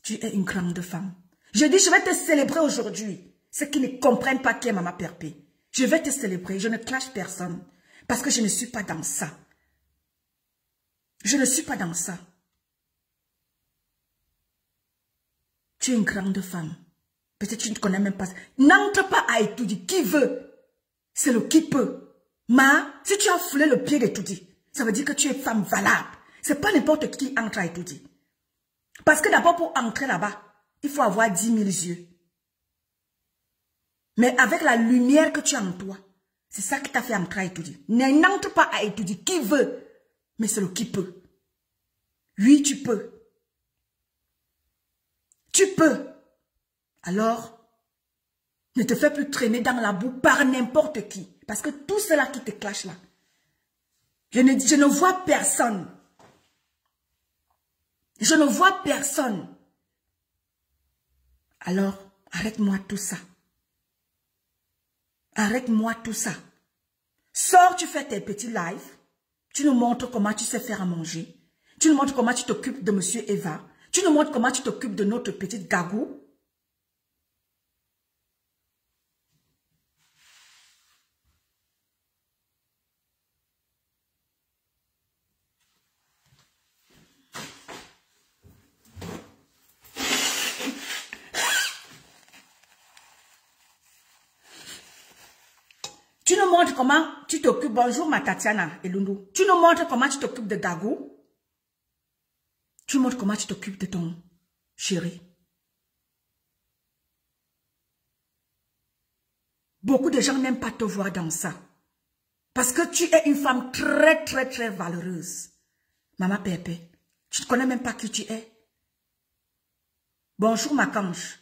Tu es une grande femme. Je dis, je vais te célébrer aujourd'hui. Ceux qui ne comprennent pas qui est Maman Perpé. Je vais te célébrer. Je ne clash personne. Parce que je ne suis pas dans ça. Je ne suis pas dans ça. Tu es une grande femme. Peut-être tu ne connais même pas. N'entre pas à Etoudi. Qui veut? C'est le qui peut. Ma, si tu as foulé le pied d'Etoudi, ça veut dire que tu es femme valable. C'est pas n'importe qui entre à Etoudi. Parce que d'abord, pour entrer là-bas, il faut avoir 10 000 yeux. Mais avec la lumière que tu as en toi, c'est ça qui t'a fait entrer à Etoudi. N'entre pas à Etoudi. Qui veut? Mais c'est le qui peut. Oui, tu peux. Tu peux. Alors, ne te fais plus traîner dans la boue par n'importe qui. Parce que tout cela qui te clash là, je ne vois personne. Je ne vois personne. Alors, arrête-moi tout ça. Arrête-moi tout ça. Sors, tu fais tes petits lives. Tu nous montres comment tu sais faire à manger. Tu nous montres comment tu t'occupes de Monsieur Eva. Tu nous montres comment tu t'occupes de notre petite Gagou. nous montres comment tu t'occupes. Bonjour ma Tatiana et Lundu. Tu nous montres comment tu t'occupes de Gagou. Tu montres comment tu t'occupes de ton chéri. Beaucoup de gens n'aiment pas te voir dans ça. Parce que tu es une femme très, très, très valeureuse. Maman Pépé, tu ne connais même pas qui tu es. Bonjour ma cange.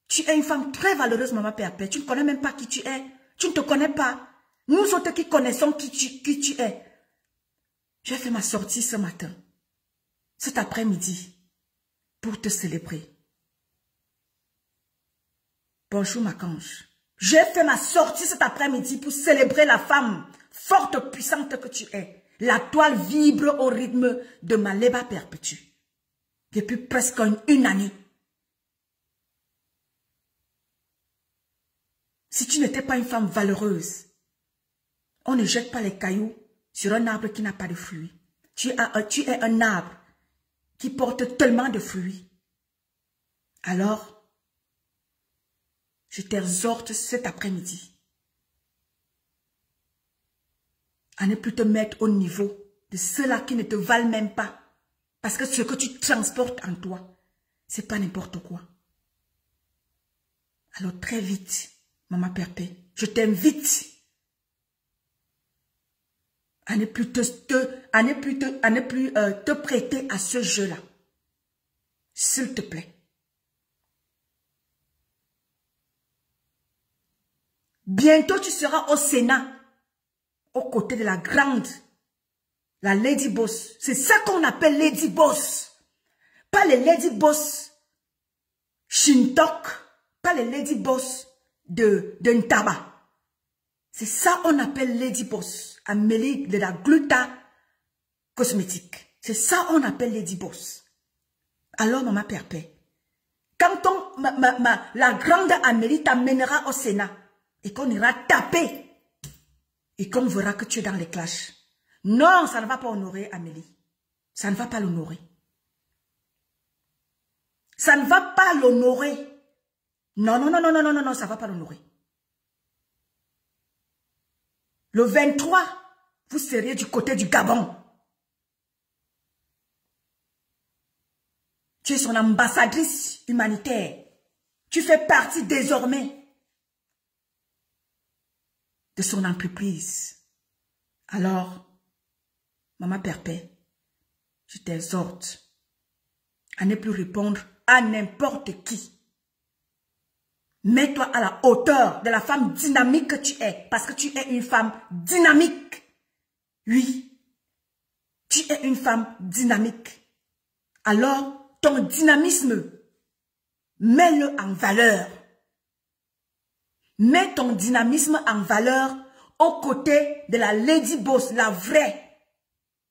Tu es une femme très valeureuse, Maman Pépé. Tu ne connais même pas qui tu es. Tu ne te connais pas. Nous autres qui connaissons qui tu es. J'ai fait ma sortie ce matin, cet après-midi, pour te célébrer. Bonjour ma cange. J'ai fait ma sortie cet après-midi pour célébrer la femme forte, puissante que tu es. La toile vibre au rythme de ma lèvre perpétue. Depuis presque une année. Si tu n'étais pas une femme valeureuse, on ne jette pas les cailloux sur un arbre qui n'a pas de fruits. Tu es un arbre qui porte tellement de fruits. Alors, je t'exhorte cet après-midi à ne plus te mettre au niveau de ceux-là qui ne te valent même pas. Parce que ce que tu transportes en toi, c'est pas n'importe quoi. Alors très vite, Maman Pépé, je t'invite à ne plus te prêter à ce jeu-là. S'il te plaît. Bientôt, tu seras au Sénat, aux côtés de la grande, la Lady Boss. C'est ça qu'on appelle Lady Boss. Pas les Lady Boss Shintok, pas les Lady Boss de Ntaba. C'est ça qu'on appelle Lady Boss. Amélie de la Gluta cosmétique. C'est ça qu'on appelle Lady Boss. Alors, Maman Pépé, quand la grande Amélie t'amènera au Sénat et qu'on ira taper et qu'on verra que tu es dans les clashs. Non, ça ne va pas honorer Amélie. Ça ne va pas l'honorer. Ça ne va pas l'honorer. Non, non, non, non, non, non, non, non, ça ne va pas l'honorer. Le 23, vous seriez du côté du Gabon. Tu es son ambassadrice humanitaire. Tu fais partie désormais de son entreprise. Alors, Maman Pépé, je t'exhorte à ne plus répondre à n'importe qui. Mets-toi à la hauteur de la femme dynamique que tu es, parce que tu es une femme dynamique. Oui, tu es une femme dynamique. Alors, ton dynamisme, mets-le en valeur. Mets ton dynamisme en valeur aux côtés de la Lady Boss, la vraie,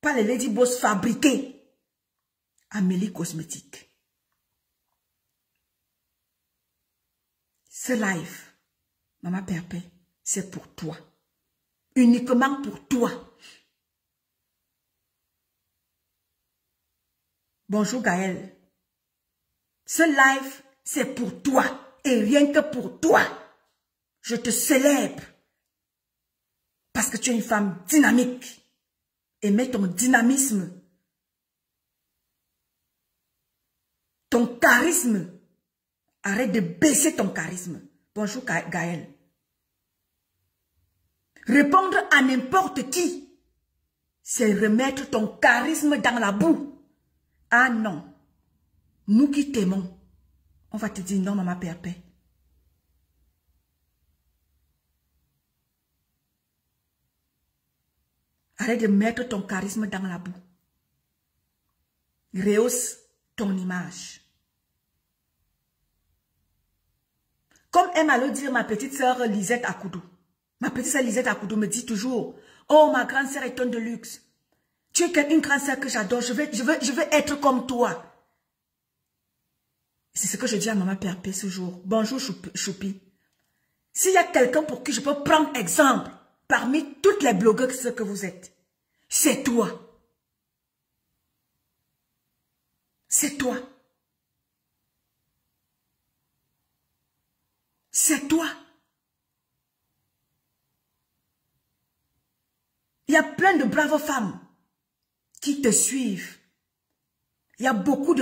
pas les Lady Boss fabriquées. Amélie Cosmétique. Ce live, Maman Pépé, c'est pour toi. Uniquement pour toi. Bonjour Gaël. Ce live, c'est pour toi. Et rien que pour toi. Je te célèbre. Parce que tu es une femme dynamique. Et mets ton dynamisme, ton charisme. Arrête de baisser ton charisme. Bonjour Gaël. Répondre à n'importe qui, c'est remettre ton charisme dans la boue. Ah non. Nous qui t'aimons, on va te dire non, Maman Pépé. Arrête de mettre ton charisme dans la boue. Rehausse ton image. Comme aime à le dire ma petite sœur Lisette Akoudou. Ma petite sœur Lisette Akoudou me dit toujours, oh ma grande sœur est tonne de luxe. Tu es une grande sœur que j'adore, je veux être comme toi. C'est ce que je dis à Maman Pépé ce jour. Bonjour Choupi. S'il y a quelqu'un pour qui je peux prendre exemple, parmi toutes les blogueuses que vous êtes, c'est toi. C'est toi. C'est toi. Il y a plein de braves femmes qui te suivent. Il y a beaucoup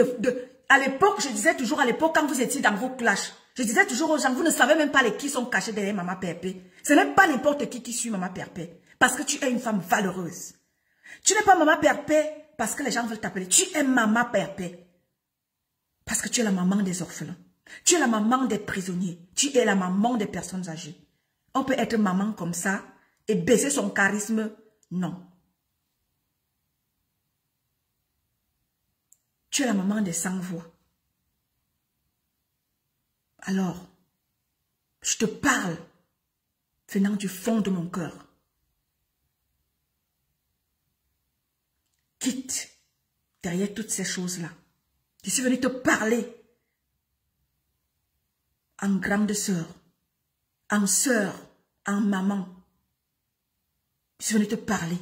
à l'époque, je disais toujours à l'époque, quand vous étiez dans vos clashs, je disais toujours aux gens, vous ne savez même pas les qui sont cachés derrière Maman Perpé. Ce n'est pas n'importe qui suit Maman Perpé. Parce que tu es une femme valeureuse. Tu n'es pas Maman Perpé parce que les gens veulent t'appeler. Tu es Maman Perpé. Parce que tu es la maman des orphelins. Tu es la maman des prisonniers. Tu es la maman des personnes âgées. On peut être maman comme ça et baisser son charisme. Non. Tu es la maman des sans-voix. Alors, je te parle venant du fond de mon cœur. Quitte derrière toutes ces choses-là. Je suis venue te parler en grande sœur, en maman. Je suis venue te parler.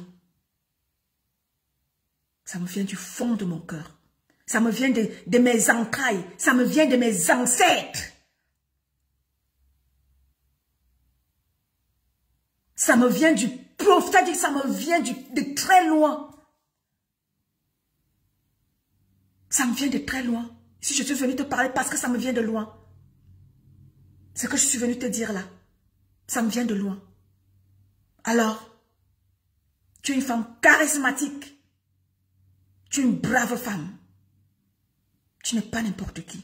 Ça me vient du fond de mon cœur. Ça me vient de mes entrailles. Ça me vient de mes ancêtres. Ça me vient du prof, c'est-à-dire que ça me vient de très loin. Ça me vient de très loin. Si je suis venue te parler parce que ça me vient de loin. Ce que je suis venue te dire là, ça me vient de loin. Alors, tu es une femme charismatique. Tu es une brave femme. Tu n'es pas n'importe qui.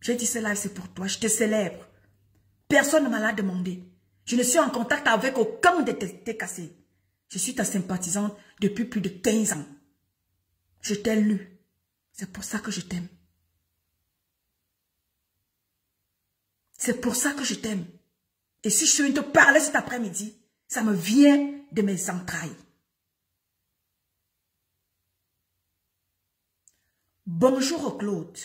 J'ai dit cela et c'est pour toi. Je te célèbre. Personne ne m'a l'a demandé. Je ne suis en contact avec aucun de tes cassés. Je suis ta sympathisante depuis plus de 15 ans. Je t'ai lu. C'est pour ça que je t'aime. C'est pour ça que je t'aime. Et si je suis venue te parler cet après-midi, ça me vient de mes entrailles. Bonjour Claude.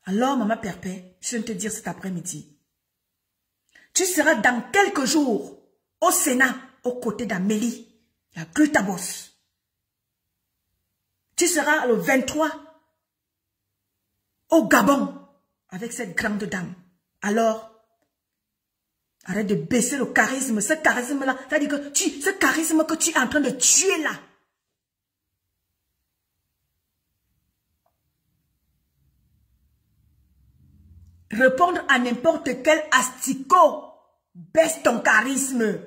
Alors, Maman Perpé, je viens te dire cet après-midi. Tu seras dans quelques jours au Sénat, aux côtés d'Amélie, la Glutabos. Tu seras le 23 au Gabon avec cette grande dame. Alors, arrête de baisser le charisme. Ce charisme-là, c'est-à-dire que ce charisme que tu es en train de tuer là. Répondre à n'importe quel asticot. Baisse ton charisme.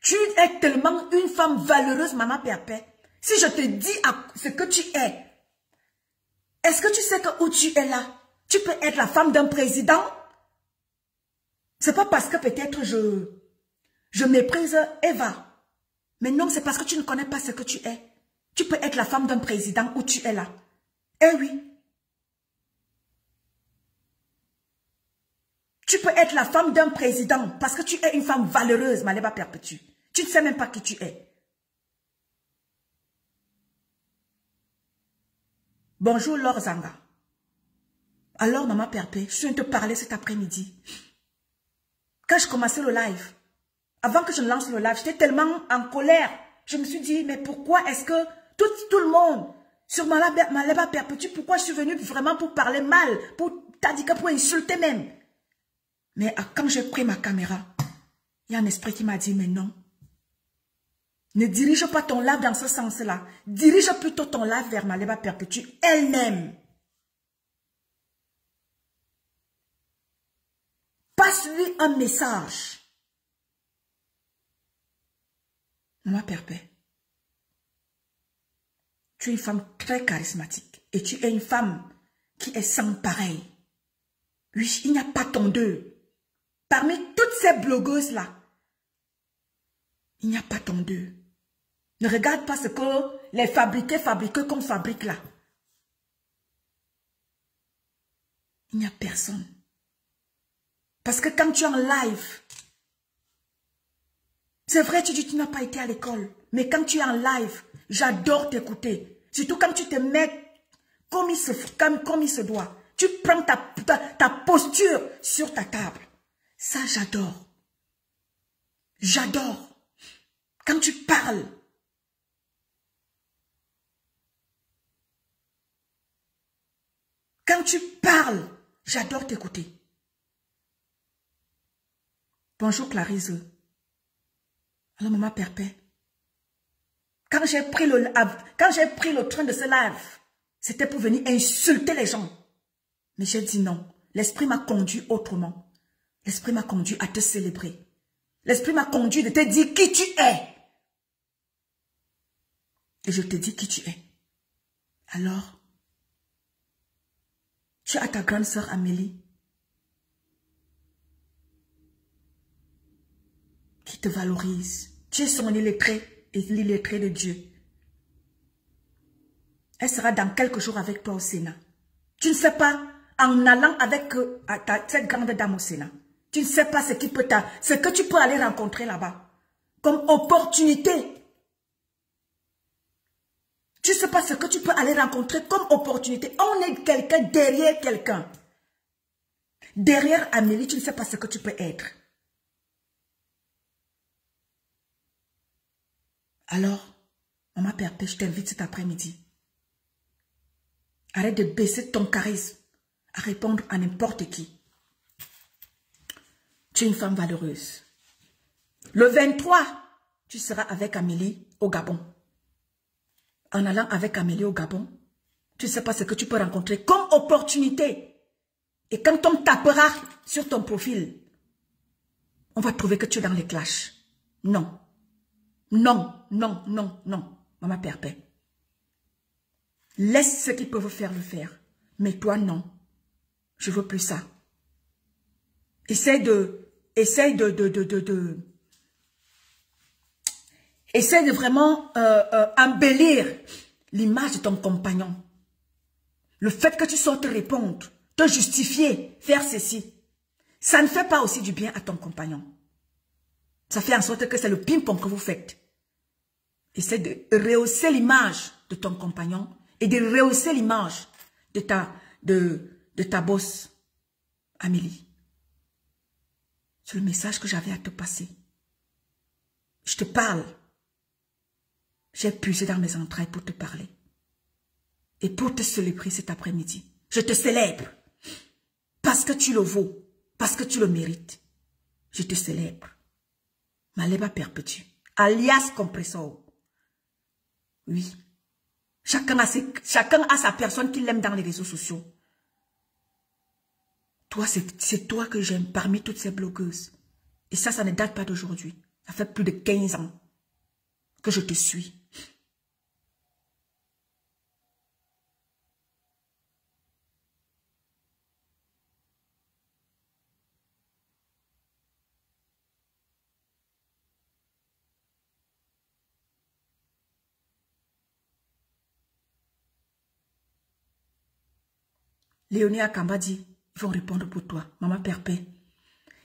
Tu es tellement une femme valeureuse, Maman Perpé. Si je te dis ce que tu es, est-ce que tu sais que où tu es là, tu peux être la femme d'un président? C'est pas parce que peut-être je méprise Eva. Mais non, c'est parce que tu ne connais pas ce que tu es. Tu peux être la femme d'un président où tu es là. Eh oui. Tu peux être la femme d'un président parce que tu es une femme valeureuse, Maleba Perpétue. Tu ne sais même pas qui tu es. Bonjour Laure Zanga. Alors Maman Perpé, je viens te parler cet après-midi. Quand je commençais le live, avant que je lance le live, j'étais tellement en colère. Je me suis dit, mais pourquoi est-ce que tout le monde, sur Maleba Perpétue, pourquoi je suis venue vraiment pour parler mal, pour insulter même. Mais quand j'ai pris ma caméra, il y a un esprit qui m'a dit, mais non. Ne dirige pas ton live dans ce sens-là. Dirige plutôt ton live vers Maleba Perpétue elle-même. Passe-lui un message. Maman Perpé, tu es une femme très charismatique. Et tu es une femme qui est sans pareil. Oui, il n'y a pas ton deux. Parmi toutes ces blogueuses-là, il n'y a pas ton deux. Ne regarde pas ce que les fabriqués qu'on fabrique là. Il n'y a personne. Parce que quand tu es en live, c'est vrai, tu dis que tu n'as pas été à l'école. Mais quand tu es en live, j'adore t'écouter. Surtout quand tu te mets comme il se doit. Tu prends ta posture sur ta table. Ça, j'adore. J'adore. Quand tu parles. Quand tu parles, j'adore t'écouter. Bonjour Clarisse. Alors maman Perpé. Quand j'ai pris le train de ce live, c'était pour venir insulter les gens. Mais j'ai dit non. L'esprit m'a conduit autrement. L'esprit m'a conduit à te célébrer. L'esprit m'a conduit de te dire qui tu es. Et je te dis qui tu es. Alors, tu as ta grande sœur Amélie qui te valorise. Tu es son illettré et l'illettré de Dieu. Elle sera dans quelques jours avec toi au Sénat. Tu ne sais pas, en allant avec cette grande dame au Sénat, tu ne sais pas ce que tu peux aller rencontrer là-bas comme opportunité. Tu ne sais pas ce que tu peux aller rencontrer comme opportunité. On est quelqu'un derrière quelqu'un. Derrière Amélie, tu ne sais pas ce que tu peux être. Alors, maman Perpé, je t'invite cet après-midi. Arrête de baisser ton charisme à répondre à n'importe qui. Tu es une femme valeureuse. Le 23, tu seras avec Amélie au Gabon. En allant avec Amélie au Gabon, tu ne sais pas ce que tu peux rencontrer comme opportunité. Et quand on tapera sur ton profil, on va trouver que tu es dans les clashs. Non. Non, non, non, non. Maman Perpé. Laisse ceux qui peuvent faire le faire. Mais toi, non. Je veux plus ça. Essaye de vraiment embellir l'image de ton compagnon. Le fait que tu sortes répondre, te justifier, faire ceci, ça ne fait pas aussi du bien à ton compagnon. Ça fait en sorte que c'est le ping-pong que vous faites. Essaie de rehausser l'image de ton compagnon et de rehausser l'image de ta boss, Amélie. C'est le message que j'avais à te passer. Je te parle. J'ai puisé dans mes entrailles pour te parler. Et pour te célébrer cet après-midi. Je te célèbre. Parce que tu le vaux. Parce que tu le mérites. Je te célèbre. Maleba perpétue. Alias Compressor. Oui. Chacun a sa personne qui l'aime dans les réseaux sociaux. Toi, c'est toi que j'aime parmi toutes ces blogueuses. Et ça ne date pas d'aujourd'hui. Ça fait plus de 15 ans que je te suis. Léonie Akamba dit, ils vont répondre pour toi, maman Perpé.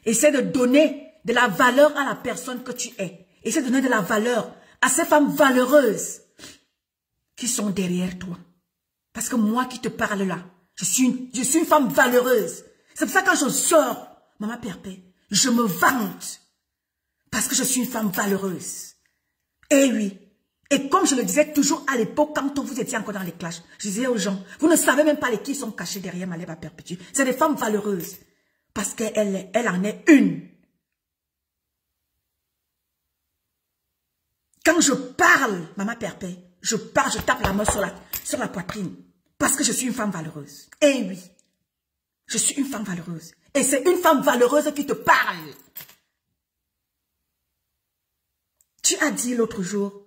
Essaie de donner de la valeur à la personne que tu es. Essaie de donner de la valeur à ces femmes valeureuses qui sont derrière toi. Parce que moi qui te parle là, je suis une femme valeureuse. C'est pour ça que quand je sors, maman Perpé, je me vante. Parce que je suis une femme valeureuse. Eh oui. Et comme je le disais toujours à l'époque, quand vous étiez encore dans les clashs, je disais aux gens, vous ne savez même pas les qui sont cachés derrière Maleba Perpétue. C'est des femmes valeureuses. Parce qu'elle en est une. Quand je parle, maman Perpé, je parle, je tape la main sur la poitrine. Parce que je suis une femme valeureuse. Eh oui. Je suis une femme valeureuse. Et c'est une femme valeureuse qui te parle. Tu as dit l'autre jour,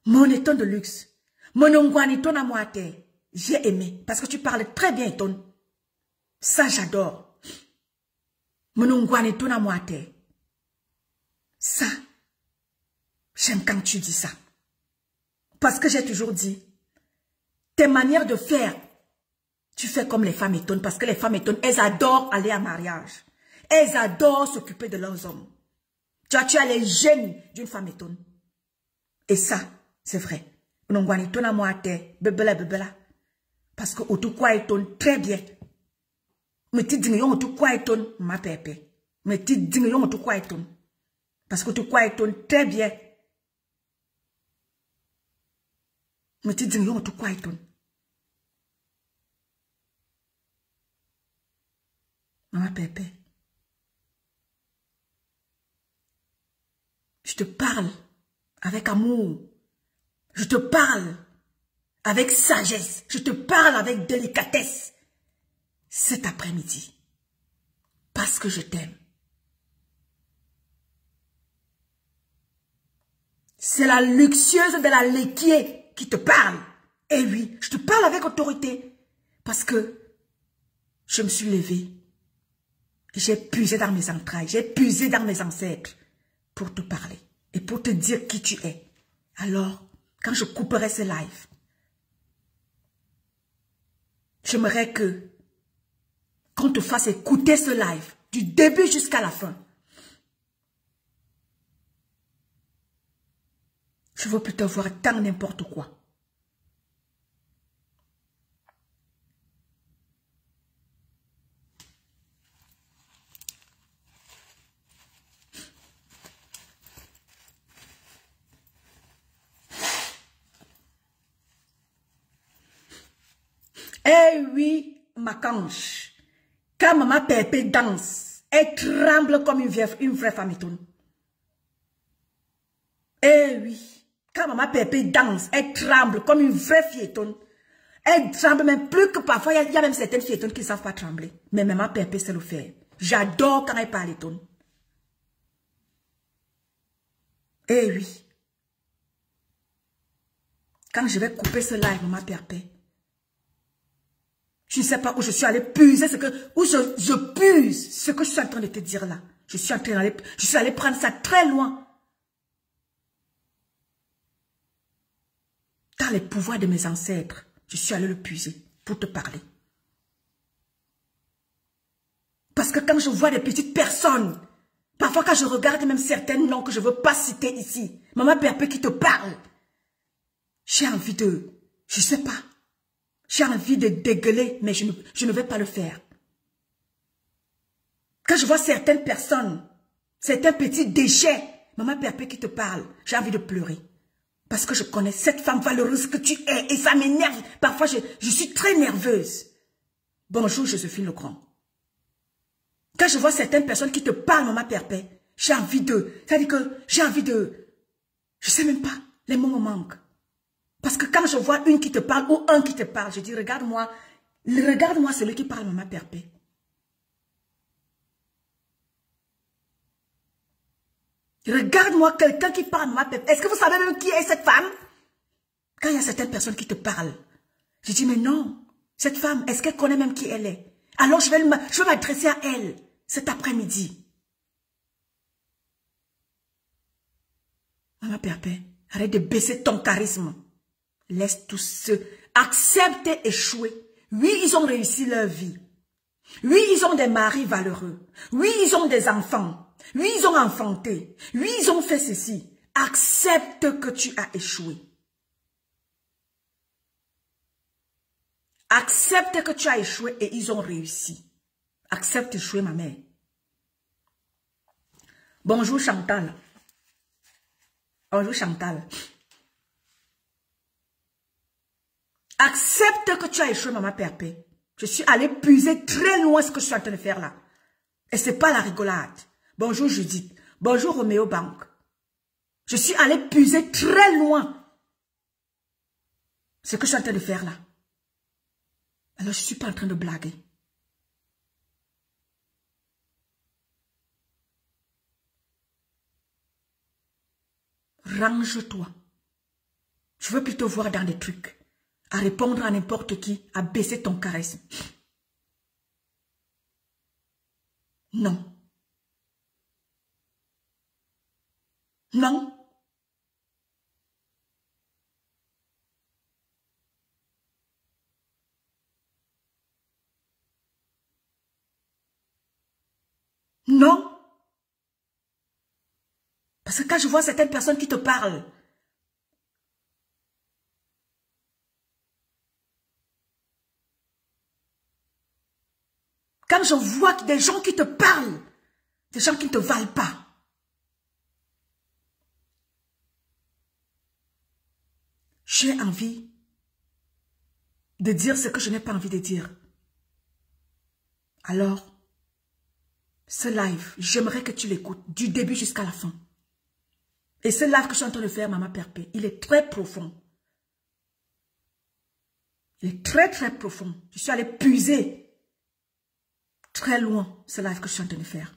mon éton de luxe, mon ongouaniton à moi à terre. J'ai aimé, parce que tu parles très bien, éton. Ça, j'adore. Mon ongouaniton à moi à terre. Ça, j'aime quand tu dis ça. Parce que j'ai toujours dit, tes manières de faire, tu fais comme les femmes étonnes, parce que les femmes étonnes, elles adorent aller à mariage. Elles adorent s'occuper de leurs hommes. Tu as les gènes d'une femme étonne. Et ça, c'est vrai. Parce que tout quoi étonne très bien. Mais tu dis tout quoi étonne, ma pépé. Mais tu dis tout quoi étonne. Parce que tout quoi étonne très bien. Mais tu dis tout quoi étonne. Maman Pépé, je te parle avec amour. Je te parle avec sagesse. Je te parle avec délicatesse cet après-midi. Parce que je t'aime. C'est la luxueuse de la laitier qui te parle. Et oui, je te parle avec autorité. Parce que je me suis levée. J'ai puisé dans mes entrailles. J'ai puisé dans mes ancêtres pour te parler. Et pour te dire qui tu es. Alors, quand je couperai ce live, j'aimerais qu'on te fasse écouter ce live du début jusqu'à la fin. Je veux plus te voir dans n'importe quoi. Eh oui, ma canche. Quand maman Pépé danse, elle tremble comme une vraie femme étonne. Eh oui, quand maman Pépé danse, elle tremble comme une vraie fille étonne. Elle tremble même plus que parfois, il y a même certaines filles étonnes qui ne savent pas trembler. Mais maman Pépé sait le faire. J'adore quand elle parle étonne. Eh oui. Quand je vais couper ce live, maman Pépé, je ne sais pas où je suis allée puiser où je puise ce que je suis en train de te dire là. Je suis allée prendre ça très loin. Dans les pouvoirs de mes ancêtres, je suis allée le puiser pour te parler. Parce que quand je vois des petites personnes, parfois quand je regarde même certains noms que je ne veux pas citer ici, maman Pépé qui te parle, j'ai envie de, je ne sais pas, j'ai envie de dégueuler, mais je ne vais pas le faire. Quand je vois certaines personnes, certains petits déchets, maman Pépé qui te parle, j'ai envie de pleurer. Parce que je connais cette femme valeureuse que tu es et ça m'énerve. Parfois, je suis très nerveuse. Bonjour, Joséphine Legrand. Quand je vois certaines personnes qui te parlent, maman Pépé, j'ai envie de, c'est-à-dire que j'ai envie de, je sais même pas, les mots me manquent. Parce que quand je vois une qui te parle ou un qui te parle, je dis, regarde-moi celui qui parle, maman Pépé. Regarde-moi quelqu'un qui parle, maman Pépé. Est-ce que vous savez même qui est cette femme? Quand il y a certaines personnes qui te parlent, je dis, mais non, cette femme, est-ce qu'elle connaît même qui elle est? Alors je vais m'adresser à elle cet après-midi. Maman Pépé, arrête de baisser ton charisme. Laisse tous ceux accepter échouer. Oui, ils ont réussi leur vie. Oui, ils ont des maris valeureux. Oui, ils ont des enfants. Oui, ils ont enfanté. Oui, ils ont fait ceci. Accepte que tu as échoué. Accepte que tu as échoué et ils ont réussi. Accepte d'échouer, ma mère. Bonjour Chantal. Bonjour Chantal. Accepte que tu as échoué, maman Pépé. Je suis allée puiser très loin ce que je suis en train de faire là. Et ce n'est pas la rigolade. Bonjour Judith. Bonjour Roméo Bank. Je suis allée puiser très loin ce que je suis en train de faire là. Alors je ne suis pas en train de blaguer. Range-toi. Je veux plutôt voir dans des trucs. À répondre à n'importe qui, à baisser ton charisme. Non. Non. Non. Parce que quand je vois certaines personnes qui te parlent, quand je vois des gens qui te parlent, des gens qui ne te valent pas, j'ai envie de dire ce que je n'ai pas envie de dire. Alors, Ce live, j'aimerais que tu l'écoutes du début jusqu'à la fin. Et ce live que je suis en train de faire, Maman Perpé, il est très profond. Il est très, très profond. Je suis allée puiser très loin ce live que je suis en train de faire.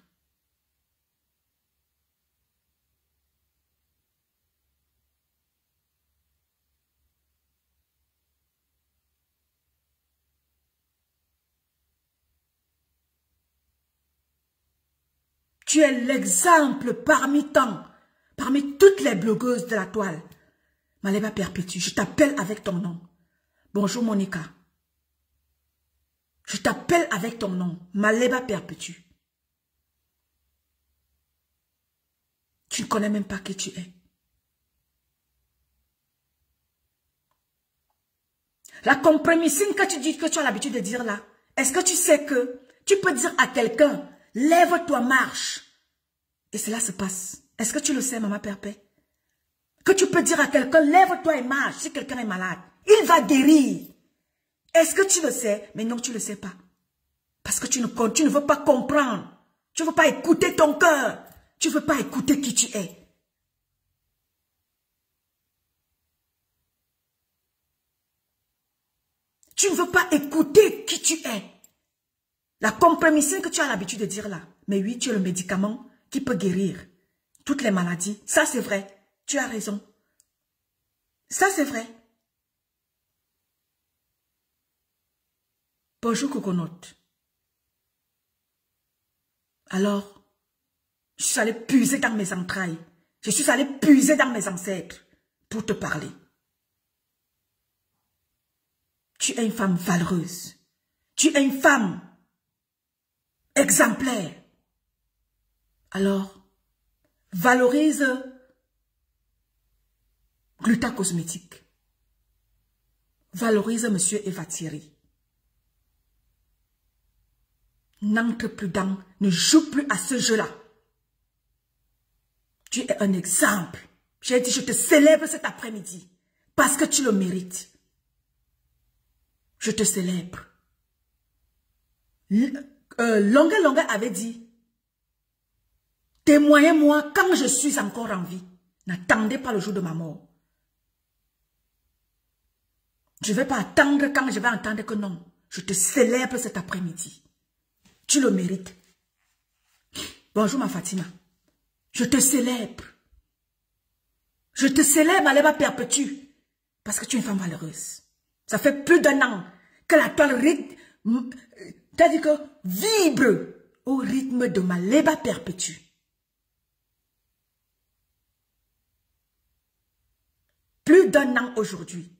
Tu es l'exemple parmi tant, parmi toutes les blogueuses de la toile. Maleba Perpétue, je t'appelle avec ton nom. Bonjour Monica. Je t'appelle avec ton nom. Maleba Perpétue. Tu ne connais même pas qui tu es. La compromisine que tu dis, que tu as l'habitude de dire là, est-ce que tu sais que tu peux dire à quelqu'un, lève-toi, marche. Et cela se passe. Est-ce que tu le sais, Maman Perpé? Que tu peux dire à quelqu'un, lève-toi et marche si quelqu'un est malade. Il va guérir. Est-ce que tu le sais? Mais non, tu ne le sais pas. Parce que tu ne veux pas comprendre. Tu ne veux pas écouter ton cœur. Tu ne veux pas écouter qui tu es. Tu ne veux pas écouter qui tu es. La comprémissine que tu as l'habitude de dire là. Mais oui, tu es le médicament qui peut guérir toutes les maladies. Ça, c'est vrai. Tu as raison. Ça, c'est vrai. Bonjour, Coconote. Alors, je suis allée puiser dans mes entrailles. Je suis allée puiser dans mes ancêtres pour te parler. Tu es une femme valeureuse. Tu es une femme exemplaire. Alors, valorise Gluta Cosmétique. Valorise Monsieur Eva Thierry. N'entre plus dans, ne joue plus à ce jeu-là. Tu es un exemple. J'ai dit, je te célèbre cet après-midi parce que tu le mérites. Je te célèbre. Longa Longa avait dit, témoignez-moi quand je suis encore en vie. N'attendez pas le jour de ma mort. Je ne vais pas attendre quand je vais entendre que non. Je te célèbre cet après-midi. Tu le mérites. Bonjour ma Fatima. Je te célèbre. Je te célèbre, Maleba Perpétue. Parce que tu es une femme valeureuse. Ça fait plus d'1 an que la toile c'est-à-dire que vibre au rythme de Maleba Perpétue. Plus d'1 an aujourd'hui.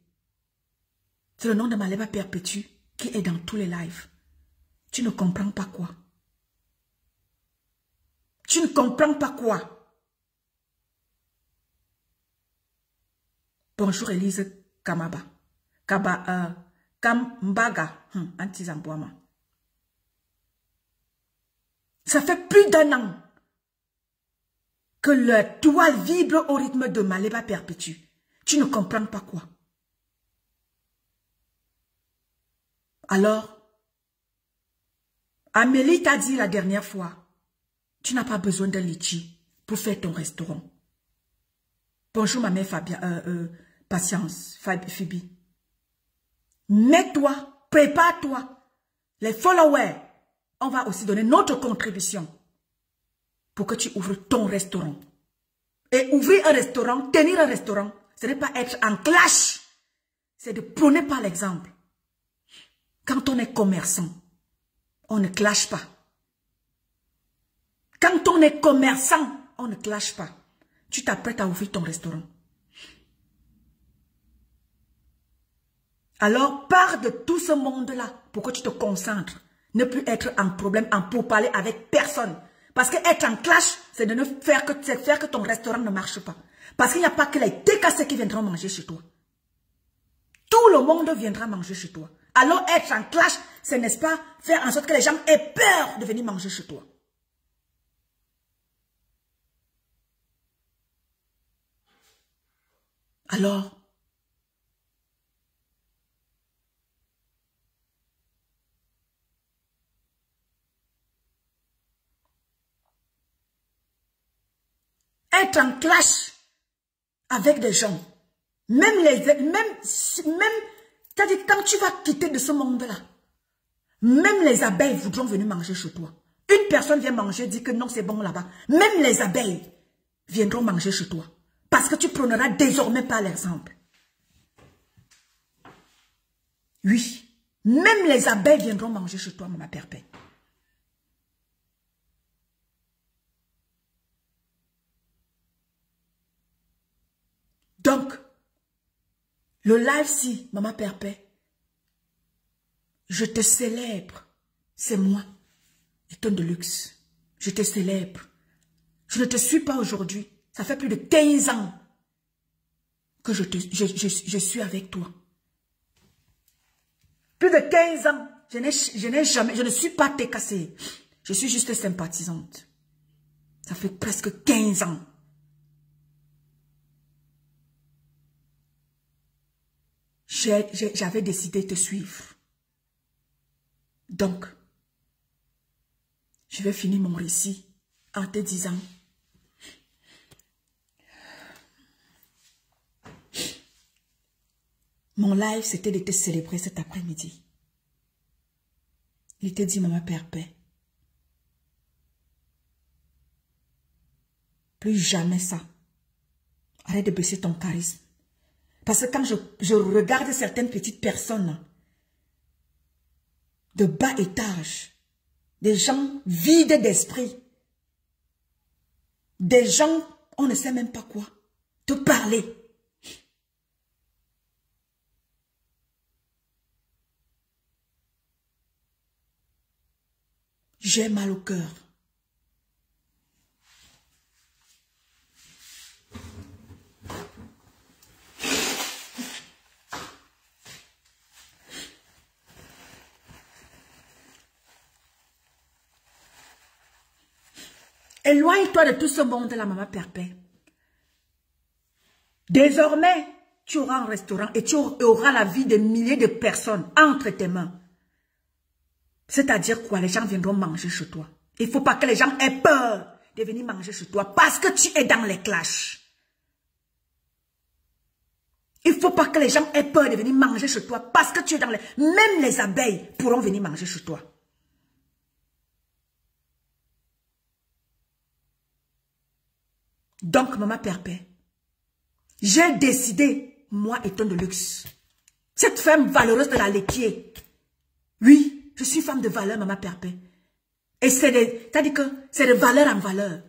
C'est le nom de Maleba Perpétue qui est dans tous les lives. Tu ne comprends pas quoi. Tu ne comprends pas quoi. Bonjour Elise Kamaba. Kambaga. Antizamboama. Ça fait plus d'1 an que la toile vibre au rythme de Maleba Perpétue. Tu ne comprends pas quoi. Alors, Amélie t'a dit la dernière fois, tu n'as pas besoin de litchi pour faire ton restaurant. Bonjour ma mère Patience, Phoebe. Mets-toi, prépare-toi. Les followers, on va aussi donner notre contribution pour que tu ouvres ton restaurant. Et ouvrir un restaurant, tenir un restaurant, ce n'est pas être en clash. C'est de prôner par l'exemple. Quand on est commerçant, on ne clash pas. Quand on est commerçant, on ne clash pas. Tu t'apprêtes à ouvrir ton restaurant. Alors, pars de tout ce monde-là pour que tu te concentres. Ne plus être en problème, en pourparler avec personne. Parce que être en clash, c'est de ne faire que ton restaurant ne marche pas. Parce qu'il n'y a pas que les TKC qui viendront manger chez toi. Tout le monde viendra manger chez toi. Alors, être en clash, c'est, n'est-ce pas, faire en sorte que les gens aient peur de venir manger chez toi. Alors, être en clash avec des gens. C'est-à-dire quand tu vas quitter de ce monde-là, même les abeilles voudront venir manger chez toi. Une personne vient manger, dit que non, c'est bon là-bas. Même les abeilles viendront manger chez toi. Parce que tu prôneras désormais par l'exemple. Oui. Même les abeilles viendront manger chez toi, maman Perpé. Donc, le live-ci, maman Perpé, je te célèbre. C'est moi, Eton de Luxe. Je te célèbre. Je ne te suis pas aujourd'hui. Ça fait plus de 15 ans que je suis avec toi. Plus de 15 ans. Je ne suis pas TKC. Je suis juste sympathisante. Ça fait presque 15 ans. J'avais décidé de te suivre. Donc, je vais finir mon récit en te disant, mon live, c'était de te célébrer cet après-midi. Il te dit, maman Perpé, plus jamais ça. Arrête de baisser ton charisme. Parce que quand je regarde certaines petites personnes de bas étage, des gens vides d'esprit, des gens, on ne sait même pas quoi, te parler. J'ai mal au cœur. Éloigne-toi de tout ce monde-là, maman Perpé. Désormais, tu auras un restaurant et tu auras la vie de milliers de personnes entre tes mains. C'est-à-dire quoi? Les gens viendront manger chez toi. Il ne faut pas que les gens aient peur de venir manger chez toi parce que tu es dans les clashs. Il ne faut pas que les gens aient peur de venir manger chez toi parce que tu es dans les... Même les abeilles pourront venir manger chez toi. Donc, maman Perpé, j'ai décidé, moi, Eton de Luxe, cette femme valeureuse de la laitier. Oui, je suis femme de valeur, maman Perpé. Et c'est-à-dire que c'est de valeur en valeur.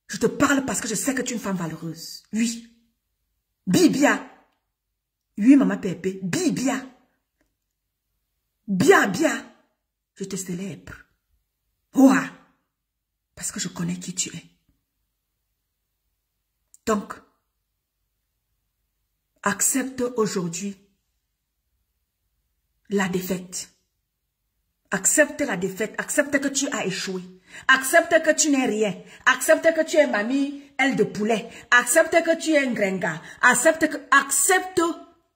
Je te parle parce que je sais que tu es une femme valeureuse. Oui. Bibia. Oui, maman Perpé. Bibia. Bien. Je te célèbre. Ouah. Parce que je connais qui tu es. Donc, accepte aujourd'hui la défaite. Accepte la défaite. Accepte que tu as échoué. Accepte que tu n'es rien. Accepte que tu es mamie, aile de poulet. Accepte que tu es un gringa. Accepte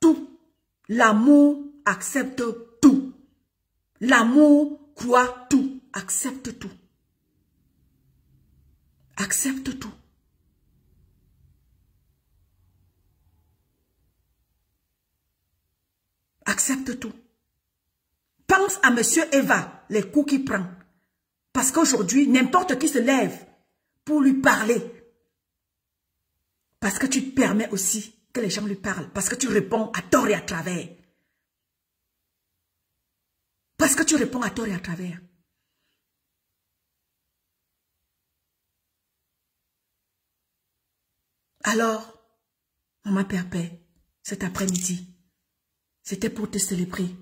tout. L'amour accepte tout. L'amour croit tout. Accepte tout. Accepte tout. Accepte tout. Pense à monsieur Eva, les coups qu'il prend. Parce qu'aujourd'hui, n'importe qui se lève pour lui parler. Parce que tu permets aussi que les gens lui parlent. Parce que tu réponds à tort et à travers. Parce que tu réponds à tort et à travers. Alors, maman Perpé, cet après-midi, c'était pour te célébrer.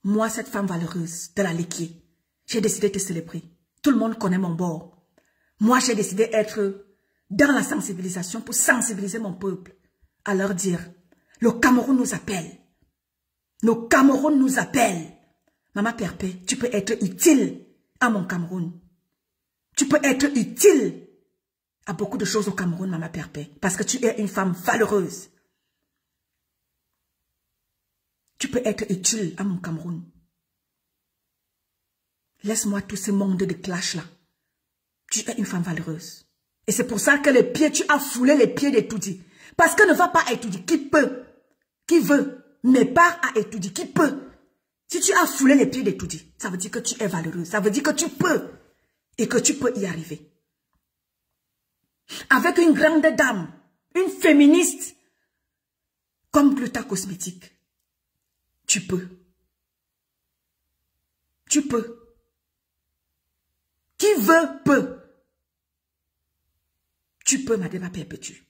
Moi, cette femme valeureuse de la laitier, j'ai décidé de te célébrer. Tout le monde connaît mon bord. Moi, j'ai décidé d'être dans la sensibilisation pour sensibiliser mon peuple. À leur dire, le Cameroun nous appelle. Le Cameroun nous appelle. Maman Perpé, tu peux être utile à mon Cameroun. Tu peux être utile à beaucoup de choses au Cameroun, maman Perpé. Parce que tu es une femme valeureuse. Tu peux être utile à mon Cameroun. Laisse-moi tout ce monde de clash là. Tu es une femme valeureuse. Et c'est pour ça que les pieds, tu as foulé les pieds d'Etoudi. Parce que ne va pas à Etoudi. Qui peut? Qui veut? Mais part à Etoudi. Qui peut? Si tu as foulé les pieds d'Etoudi, ça veut dire que tu es valeureuse. Ça veut dire que tu peux. Et que tu peux y arriver. Avec une grande dame, une féministe, comme Gluta Cosmétique, tu peux. Tu peux. Qui veut, peut. Tu peux, Madame Perpétue.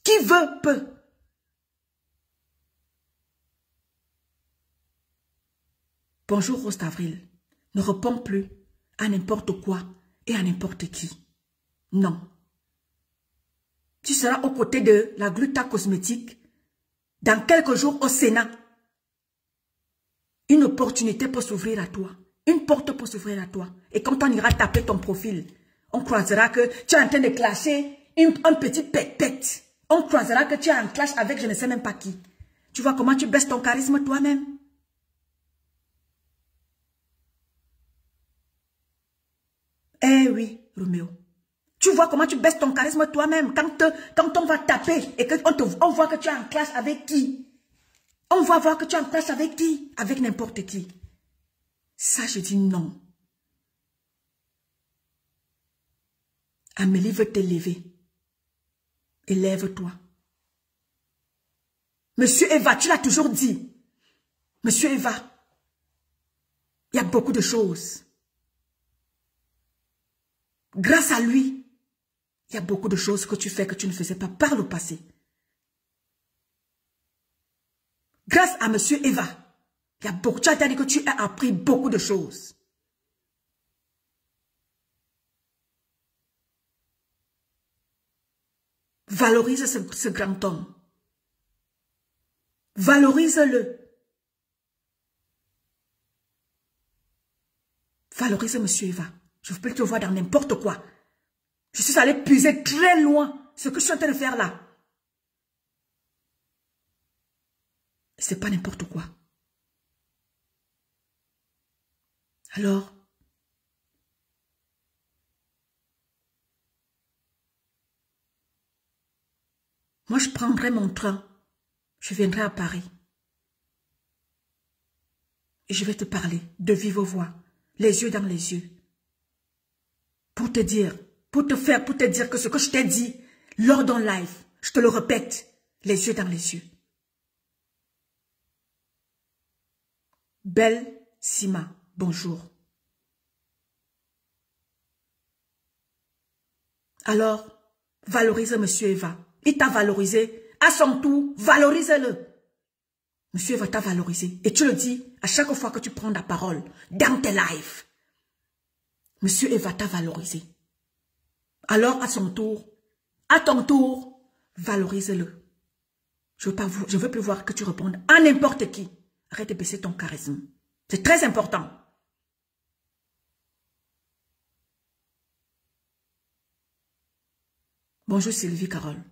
Qui veut, peut. Bonjour, Rose d'Avril. Ne réponds plus à n'importe quoi et à n'importe qui. Non. Tu seras aux côtés de la Gluta Cosmétique dans quelques jours au Sénat. Une opportunité peut s'ouvrir à toi. Une porte peut s'ouvrir à toi. Et quand on ira taper ton profil, on croisera que tu es en train de clasher un petit pet-pet. On croisera que tu es en clash avec je ne sais même pas qui. Tu vois comment tu baisses ton charisme toi-même? Eh oui, Roméo. Tu vois comment tu baisses ton charisme toi-même quand on va taper et qu'on voit que tu es en clash avec qui? On va voir que tu es en clash avec qui? Avec n'importe qui. Ça, je dis non. Amélie veut t'élever. Élève-toi. Monsieur Eva, tu l'as toujours dit. Monsieur Eva, il y a beaucoup de choses. Grâce à lui, il y a beaucoup de choses que tu fais que tu ne faisais pas par le passé. Grâce à Monsieur Eva, il y a beaucoup, tu as dit que tu as appris beaucoup de choses. Valorise ce grand homme. Valorise-le. Valorise Monsieur Eva. Je peux te voir dans n'importe quoi. Je suis allée puiser très loin ce que je suis en train de faire là. C'est pas n'importe quoi. Alors, moi je prendrai mon train. Je viendrai à Paris. Et je vais te parler de vive voix, les yeux dans les yeux. Pour te dire, pour te dire que ce que je t'ai dit lors d'un live, je te le répète, les yeux dans les yeux. Belle Sima, bonjour. Alors, valorise Monsieur Eva. Il t'a valorisé. À son tour, valorise-le. Monsieur Eva t'a valorisé. Et tu le dis à chaque fois que tu prends la parole dans tes lives. Monsieur Eva t'a valorisé. Alors, à son tour, à ton tour, valorise-le. Je ne veux plus voir que tu répondes à n'importe qui. Arrête de baisser ton charisme. C'est très important. Bonjour Sylvie Carole.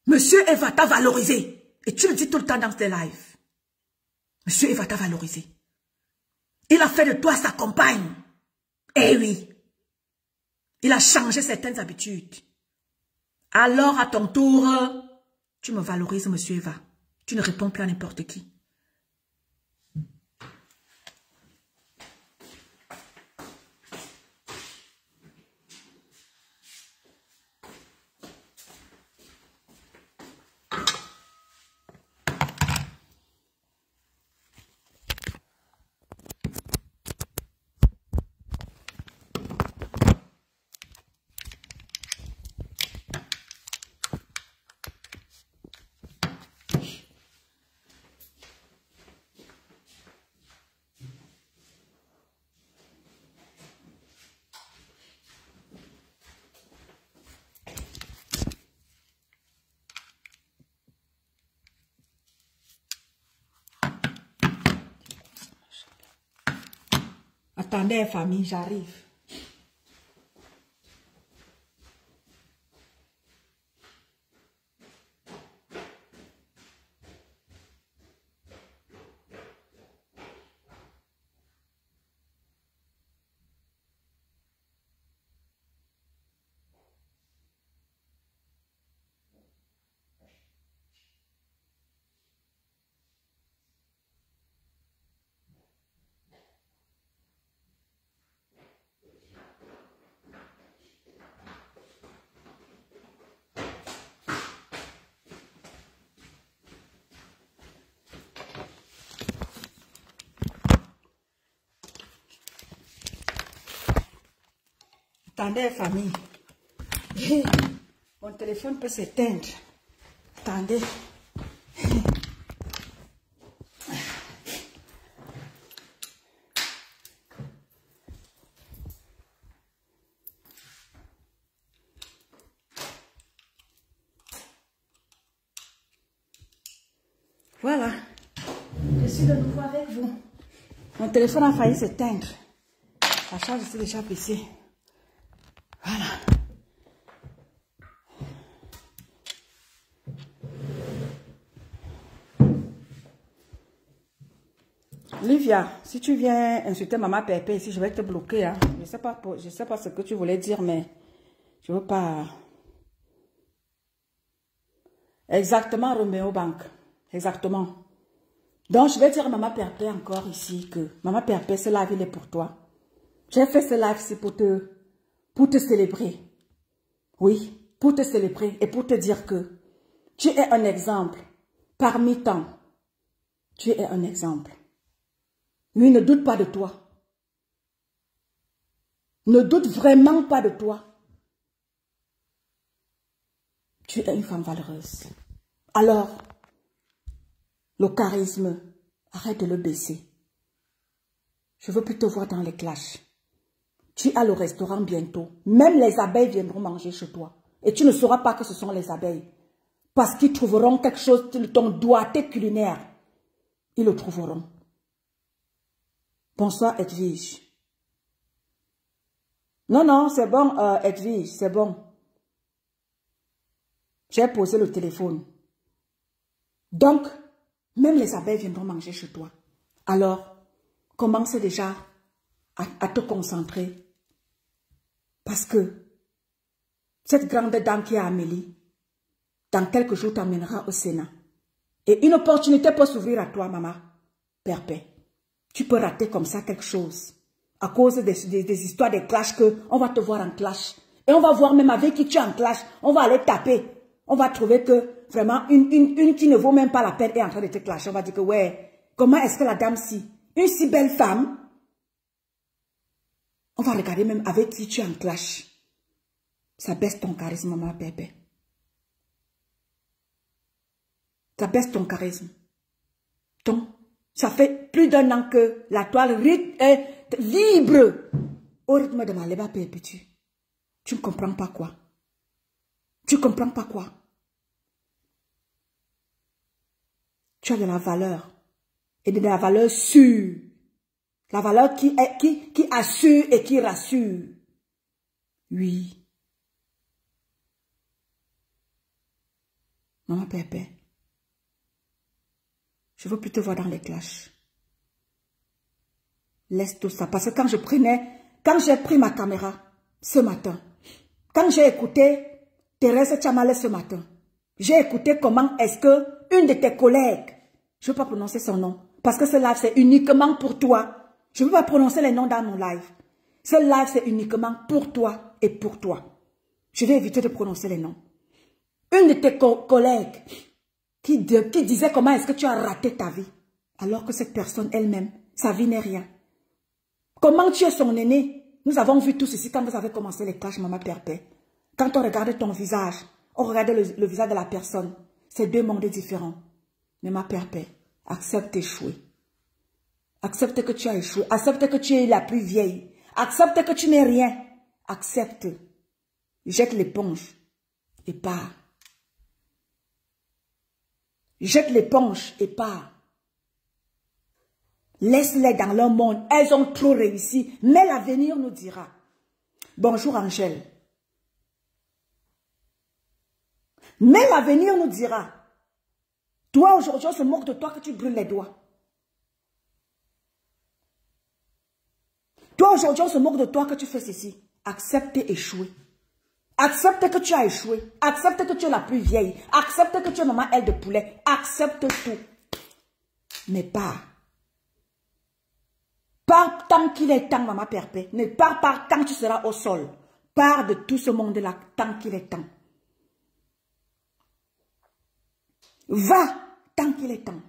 Monsieur Eva t'a valorisé. Et tu le dis tout le temps dans tes lives. Monsieur Eva t'a valorisé. Il a fait de toi sa compagne. Eh oui. Il a changé certaines habitudes. Alors, à ton tour, tu me valorises, Monsieur Eva. Tu ne réponds plus à n'importe qui. Attendez, famille, j'arrive. Attendez, famille. Mon téléphone peut s'éteindre. Attendez. Voilà. Je suis de nouveau avec vous. Mon téléphone a failli s'éteindre. La charge est déjà baissée. Voilà. Livia, si tu viens insulter Maman Pépé ici, je vais te bloquer. Hein. Je sais pas ce que tu voulais dire, mais je veux pas. Exactement, Roméo Bank. Exactement. Donc, je vais dire à Maman Pépé encore ici que Maman Pépé, ce live, il est pour toi. J'ai fait ce live ici pour te célébrer. Oui, pour te célébrer et pour te dire que tu es un exemple parmi tant. Tu es un exemple. Lui, ne doute pas de toi. Ne doute vraiment pas de toi. Tu es une femme valeureuse. Alors, le charisme, arrête de le baisser. Je veux plus te voir dans les clashs. Tu as le restaurant bientôt. Même les abeilles viendront manger chez toi. Et tu ne sauras pas que ce sont les abeilles. Parce qu'ils trouveront quelque chose, ton doigté culinaire. Ils le trouveront. Bonsoir, Edwige. Non, non, c'est bon, Edwige, c'est bon. J'ai posé le téléphone. Donc, même les abeilles viendront manger chez toi. Alors, commence déjà à te concentrer. Parce que cette grande dame qui est Amélie, dans quelques jours, t'amènera au Sénat. Et une opportunité peut s'ouvrir à toi, maman. Pépé. Tu peux rater comme ça quelque chose. À cause des histoires, des clashs on va te voir en clash. Et on va voir même avec qui tu es en clash. On va aller taper. On va trouver que vraiment une qui ne vaut même pas la peine est en train de te clasher. On va dire que ouais, comment est-ce que la dame-ci, une si belle femme, on va regarder même avec qui tu es en clash. Ça baisse ton charisme, maman Pépé. Ça baisse ton charisme. Donc, ça fait plus d'un an que la toile vibre au rythme de ma lèvre perpétue. Tu ne comprends pas quoi? Tu ne comprends pas quoi? Tu as de la valeur. Et de la valeur sûre. La valeur qui assure et qui rassure. Oui. Maman Pépé. Je ne veux plus te voir dans les clashs. Laisse tout ça. Parce que quand j'ai pris ma caméra ce matin, quand j'ai écouté Thérèse Tchamale ce matin, j'ai écouté comment est-ce que une de tes collègues, je ne veux pas prononcer son nom, parce que ce live c'est uniquement pour toi. Je ne veux pas prononcer les noms dans mon live. Ce live c'est uniquement pour toi et pour toi. Je vais éviter de prononcer les noms. Une de tes collègues qui disait comment est-ce que tu as raté ta vie, alors que cette personne elle-même, sa vie n'est rien. Comment tu es son aîné? Nous avons vu tous ici quand vous avez commencé les clashs, maman Pépé. Quand on regarde ton visage, on regarde le visage de la personne. C'est deux mondes différents. Mais ma Pépé, accepte d'échouer. Accepte que tu as échoué. Accepte que tu es la plus vieille. Accepte que tu n'es rien. Accepte. Jette l'éponge et pars. Jette l'éponge et pars. Laisse-les dans leur monde. Elles ont trop réussi. Mais l'avenir nous dira. Bonjour Angèle. Mais l'avenir nous dira. Toi aujourd'hui on se moque de toi que tu brûles les doigts. Toi aujourd'hui on se moque de toi que tu fais ceci. Accepte d'échouer. Accepte que tu as échoué. Accepte que tu es la plus vieille. Accepte que tu es maman aile de poulet. Accepte tout. Mais pars. Pars tant qu'il est temps, maman Pépé. Ne pars pas quand tu seras au sol. Pars de tout ce monde-là tant qu'il est temps. Va tant qu'il est temps.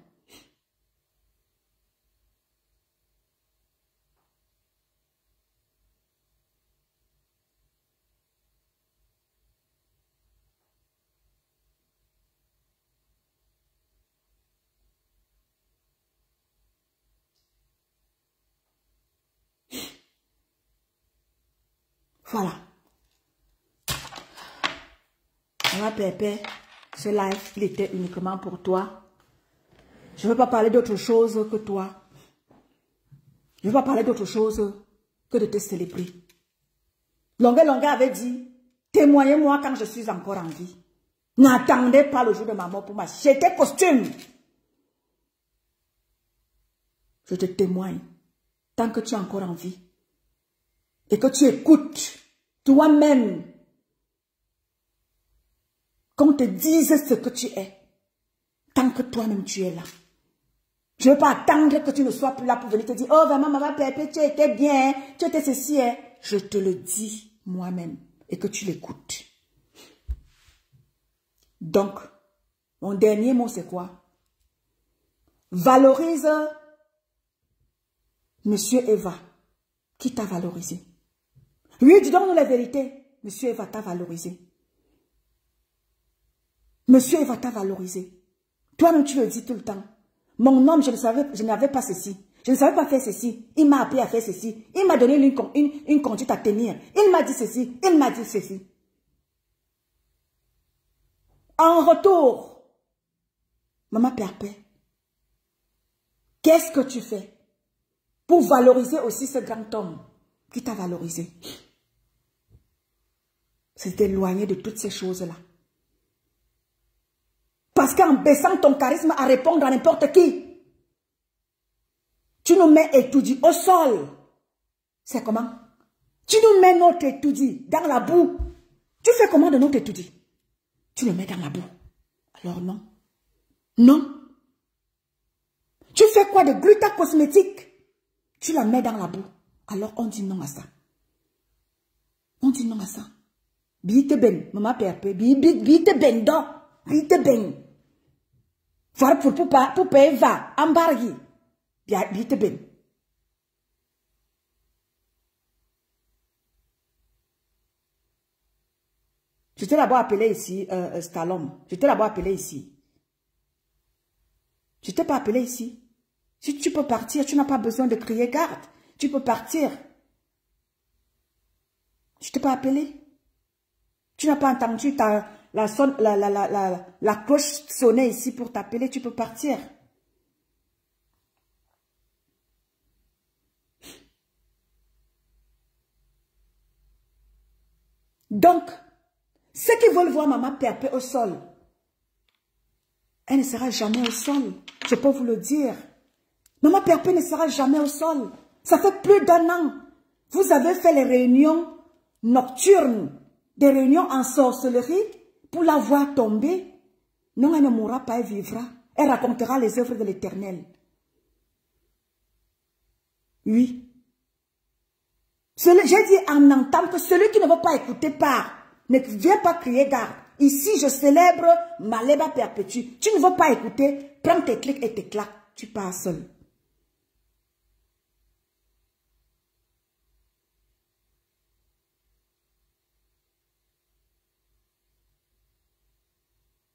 Voilà. Maman Pépé, ce live, il était uniquement pour toi. Je ne veux pas parler d'autre chose que toi. Je ne veux pas parler d'autre chose que de te célébrer. Longue avait dit, témoignez-moi quand je suis encore en vie. N'attendez pas le jour de ma mort pour m'acheter costume. Je te témoigne, tant que tu es encore en vie, et que tu écoutes toi-même, qu'on te dise ce que tu es, tant que toi-même tu es là. Je ne veux pas attendre que tu ne sois plus là pour venir te dire, oh vraiment maman Pépé, tu étais bien, tu étais ceci. Hein. Je te le dis moi-même et que tu l'écoutes. Donc, mon dernier mot c'est quoi? Valorise Monsieur Eva, qui t'a valorisé. Oui, dis donc la vérité. Monsieur Eva t'a valorisé. Monsieur Eva t'a valorisé. Toi-même, tu le dis tout le temps. Mon homme, je n'avais pas ceci. Je ne savais pas faire ceci. Il m'a appris à faire ceci. Il m'a donné une conduite à tenir. Il m'a dit ceci. Il m'a dit ceci. En retour, maman Pépé, qu'est-ce que tu fais pour valoriser aussi ce grand homme qui t'a valorisé? C'est d'éloigner de toutes ces choses-là. Parce qu'en baissant ton charisme à répondre à n'importe qui, tu nous mets étourdis au sol. C'est comment? Tu nous mets notre étourdi dans la boue. Tu fais comment de notre étourdi? Tu le mets dans la boue. Alors non. Non. Tu fais quoi de gluta cosmétique? Tu la mets dans la boue. Alors on dit non à ça. On dit non à ça. Bite ben, maman Pépé, bite ben do, bite ben. Faire pour payer va, embarguer. Bite ben. Je t'ai d'abord appelé ici, Stallone. Je t'ai d'abord appelé ici. Je t'ai pas appelé ici. Si tu peux partir, tu n'as pas besoin de crier garde. Tu peux partir. Je t'ai pas appelé. Tu n'as pas entendu la cloche sonner ici pour t'appeler. Tu peux partir. Donc, ceux qui veulent voir maman Pépé au sol, elle ne sera jamais au sol. Je peux vous le dire. Maman Pépé ne sera jamais au sol. Ça fait plus d'1 an. Vous avez fait les réunions nocturnes, des réunions en sorcellerie pour la voir tomber. Non, elle ne mourra pas, elle vivra. Elle racontera les œuvres de l'Éternel. Oui. J'ai dit en entendant que celui qui ne veut pas écouter part. Ne viens pas crier garde. Ici, je célèbre Maleba perpétue. Tu ne veux pas écouter, prends tes clics et tes claques. Tu pars seul.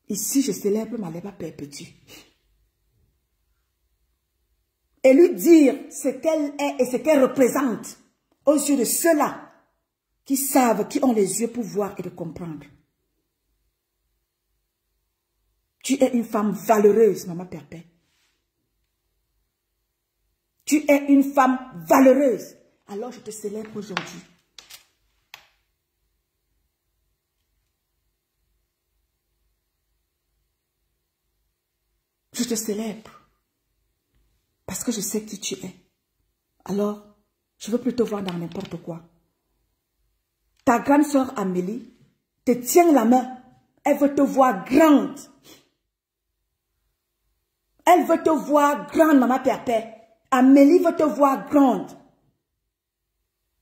Ici, je célèbre Maleba perpétue. Et lui dire ce qu'elle est et ce qu'elle représente aux yeux de ceux-là qui savent, qui ont les yeux pour voir et de comprendre. Tu es une femme valeureuse, maman Pépé. Tu es une femme valeureuse. Alors je te célèbre aujourd'hui. Je te célèbre. Parce que je sais qui tu es. Alors, je ne veux plus te voir dans n'importe quoi. Ta grande sœur Amélie te tient la main. Elle veut te voir grande. Elle veut te voir grande, maman Pépé. Amélie veut te voir grande.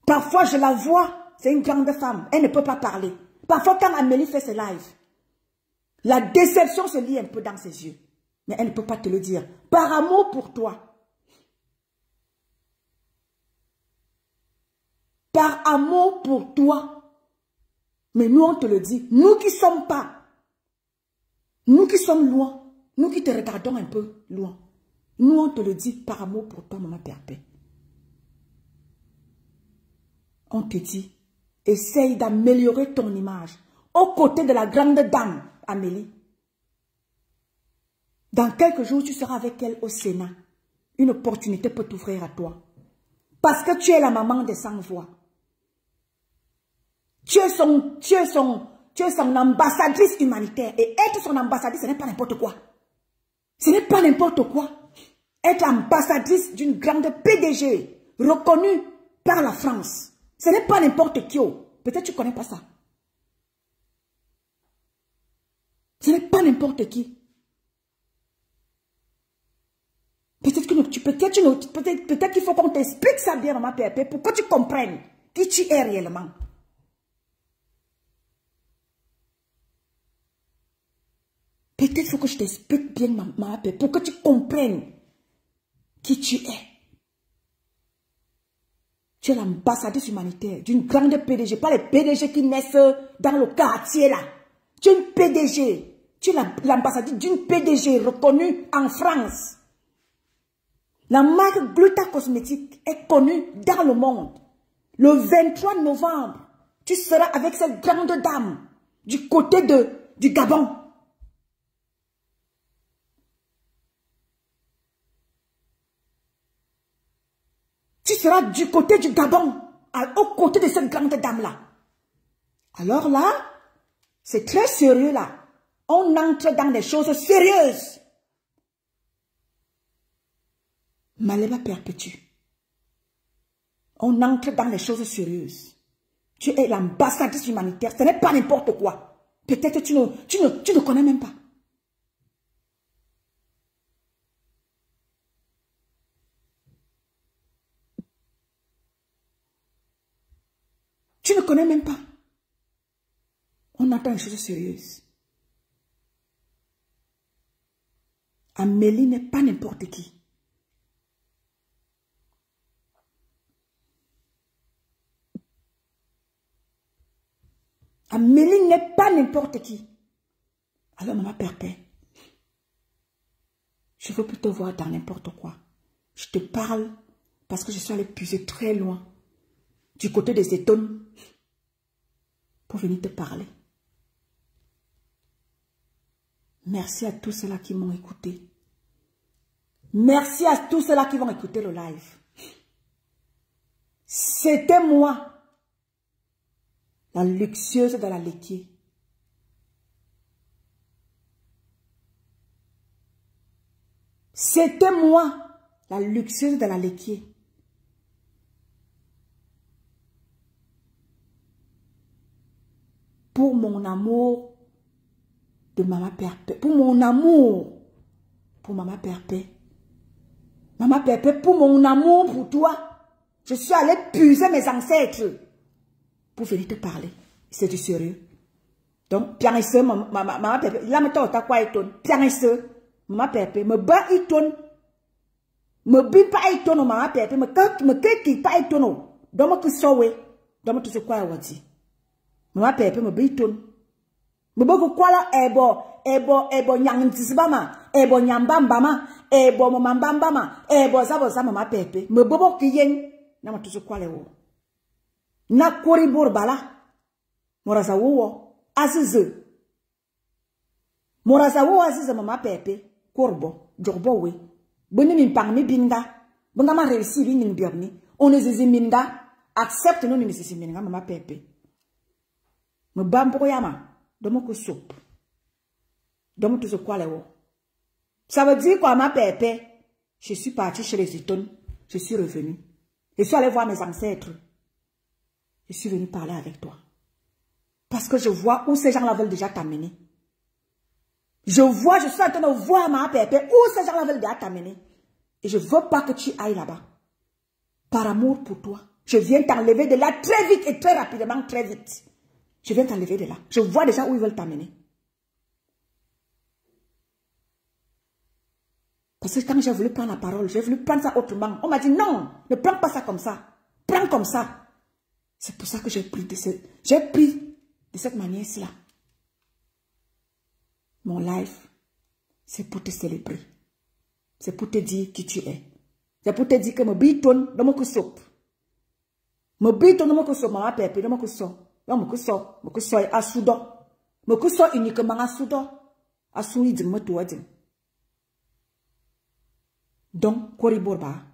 Parfois, je la vois. C'est une grande femme. Elle ne peut pas parler. Parfois, quand Amélie fait ses lives, la déception se lit un peu dans ses yeux. Mais elle ne peut pas te le dire. Par amour pour toi. Par amour pour toi. Mais nous, on te le dit. Nous qui ne sommes pas. Nous qui sommes loin. Nous qui te regardons un peu loin. Nous, on te le dit par amour pour toi, maman Pépé. On te dit, Essaye d'améliorer ton image. Aux côtés de la grande dame, Amélie. Dans quelques jours, tu seras avec elle au Sénat. Une opportunité peut t'ouvrir à toi. Parce que tu es la maman des sans-voix. Tu es son ambassadrice humanitaire. Et être son ambassadrice, ce n'est pas n'importe quoi. Ce n'est pas n'importe quoi. Être ambassadrice d'une grande PDG reconnue par la France. Ce n'est pas n'importe qui. Peut-être que tu ne connais pas ça. Ce n'est pas n'importe qui. Peut-être qu'il faut qu'on t'explique ça bien, maman Pépé, pour que tu comprennes qui tu es réellement. Peut-être qu'il faut que je t'explique bien, maman Pépé, pour que tu comprennes qui tu es. Tu es l'ambassadrice humanitaire d'une grande PDG, pas les PDG qui naissent dans le quartier là. Tu es une PDG. Tu es l'ambassadrice d'une PDG reconnue en France. La marque Gluta Cosmétique est connue dans le monde. Le 23 novembre, tu seras avec cette grande dame du côté du Gabon. Tu seras du côté du Gabon, au côté de cette grande dame-là. Alors là, c'est très sérieux là. On entre dans des choses sérieuses. Malema perpétue. On entre dans les choses sérieuses. Tu es l'ambassadrice humanitaire. Ce n'est pas n'importe quoi. Peut-être tu ne connais même pas. Tu ne connais même pas. On entend les choses sérieuses. Amélie n'est pas n'importe qui. Amélie n'est pas n'importe qui. Alors, maman Pépé, je ne veux plus te voir dans n'importe quoi. Je te parle parce que je suis allée puiser très loin, du côté des étonnes, pour venir te parler. Merci à tous ceux-là qui m'ont écouté. Merci à tous ceux-là qui vont écouter le live. C'était moi, la luxueuse de la laitier. C'était moi, la luxueuse de la laitier. Pour mon amour de Maman Pépé. Pour mon amour pour Maman Pépé. Maman Pépé, pour mon amour pour toi, je suis allée puiser mes ancêtres pour venir te parler. C'est du sérieux. Donc, pianisseux, Maman Pépé, là, maintenant, t'as quoi, Eton? Pianisseux, Maman Pépé, me bat, Eton. Me bin pas, Eton, Maman Pépé, me keki pas, Eton. Donc, que sowe, donc, tu sais quoi, Wadi. Maman Pépé, me bat, Eton. Me beaucoup quoi là, ebo, nyang tisbama, ebo nyambambama, ebo mamambambama, ebo zabo Maman Pépé. Me bobo kiyen, na tu sais quoi, les wo. Na kori borbala. Moraza wo azize. Moraza wo azize Maman Pépé. Korbo, jorbo we. Boni min pang mi binga. Bunga ma réussi bi ning biobni. On ne zizi minga. Accepte non ni zizi minga Maman Pépé. Me bambo yama. Domo ko soupe. Domo tout ce quoi les wo. Ça veut dire quoi Maman Pépé? Je suis parti chez les Itones. Je suis revenu. Je suis allé voir mes ancêtres. Je suis venu parler avec toi. Parce que je vois où ces gens-là veulent déjà t'amener. Je suis en train de voir Maman Pépé, où ces gens-là veulent déjà t'amener. Et je ne veux pas que tu ailles là-bas. Par amour pour toi. Je viens t'enlever de là très vite et très rapidement, très vite. Je viens t'enlever de là. Je vois déjà où ils veulent t'amener. Parce que quand j'ai voulu prendre la parole, j'ai voulu prendre ça autrement. On m'a dit non, ne prends pas ça comme ça. Prends comme ça. C'est pour ça que j'ai pris de cette manière-là. Mon live, c'est pour te célébrer. C'est pour te dire qui tu es. C'est pour te dire que mon biton dans mon soupe. Me bito no me so maman Pepe, no me so. Yo me so à Soudan. Me so uniquement à Soudan. À Souni ding me toi ding. Donc, Koriborba.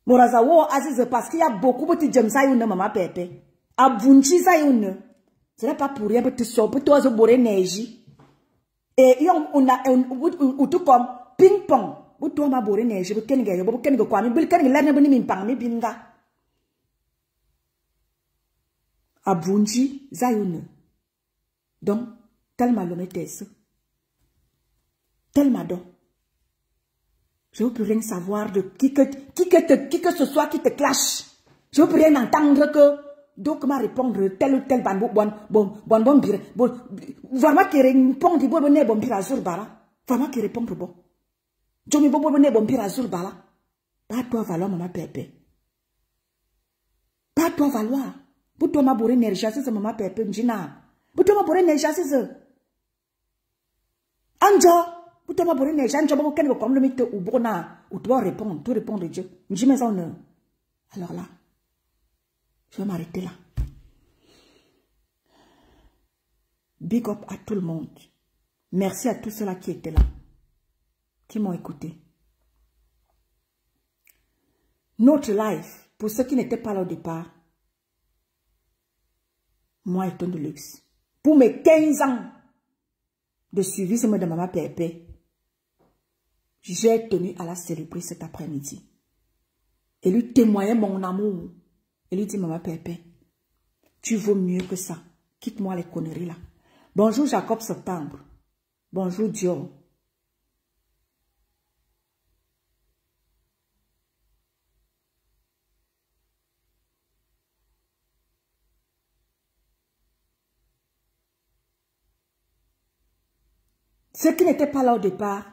Morazawo Aziz parce qu'il y a beaucoup de petits James Ayoun, maman Pepe. Abunchi Ayoun. Ce n'est pas pour rien que tu sors, pour toi, je bourre neige. Et on a un tout comme ping-pong. Pour toi, ma bourre neige, pour qu'elle gagne, pour qu'elle gagne, pour qu'elle gagne, pour qu'elle gagne, binga. Abunchi Ayoun. Donc, tellement le mettez. Tellement donc. Je ne veux plus rien savoir de qui que ce soit qui te clash. Je ne veux plus rien entendre que donc m'a répondre tel ou tel bon bire. Vraiment qui répond du bon bire azur bala. Vraiment qui répond bon. Je me bon bire azur bala. Pas toi valoir maman Pepe. Pas toi valoir. Pour toi ma bourre énergie c'est maman Pepe m'jina. Pour toi ma bourre énergie c'est ça. Anjo. Pour toi, ma bonne gens, j'aimerais qu'elle me comme le mythe ou bona, ou toi répondre, tout répondre de Dieu. Je me sens alors là, je vais m'arrêter là. Big up à tout le monde. Merci à tous ceux-là qui étaient là, qui m'ont écouté. Notre life, pour ceux qui n'étaient pas là au départ, moi, est un de luxe. Pour mes 15 ans de suivi, c'est de maman Pepe. J'ai tenu à la célébrer cet après-midi. Et lui témoigner mon amour. Et lui dit, maman Pepe, tu vaux mieux que ça. Quitte-moi les conneries là. Bonjour Jacob Septembre. Bonjour Dio. Ceux qui n'étaient pas là au départ,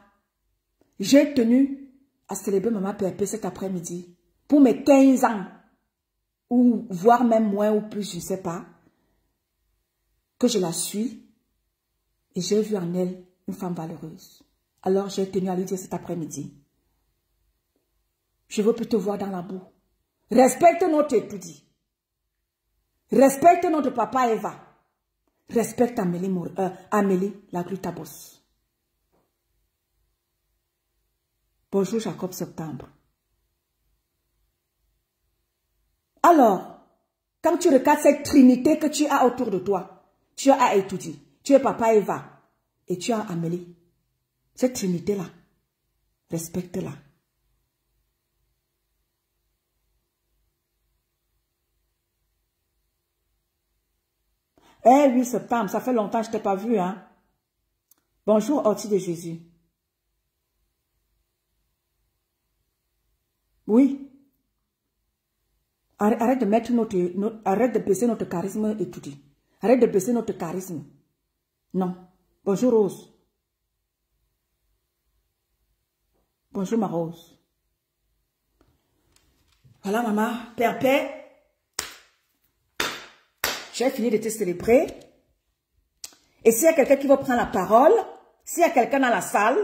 j'ai tenu à célébrer maman Pepe cet après-midi pour mes 15 ans, ou voire même moins ou plus, je ne sais pas, que je la suis et j'ai vu en elle une femme valeureuse. Alors j'ai tenu à lui dire cet après-midi, je veux plus te voir dans la boue. Respecte notre époux. Respecte notre papa Eva. Respecte Amélie la glutabos. Bonjour Jacob Septembre. Alors, quand tu regardes cette trinité que tu as autour de toi, tu as étudié, tu es papa Eva et tu as Amélie. Cette trinité-là, respecte-la. Eh 8 septembre, ça fait longtemps que je ne t'ai pas vu, hein. Bonjour Ortie de Jésus. Oui. Arrête de mettre arrête de baisser notre charisme et tout dit. Arrête de baisser notre charisme. Non. Bonjour Rose. Bonjour ma Rose. Voilà maman, Pepe. J'ai fini de te célébrer. Et s'il y a quelqu'un qui veut prendre la parole, s'il y a quelqu'un dans la salle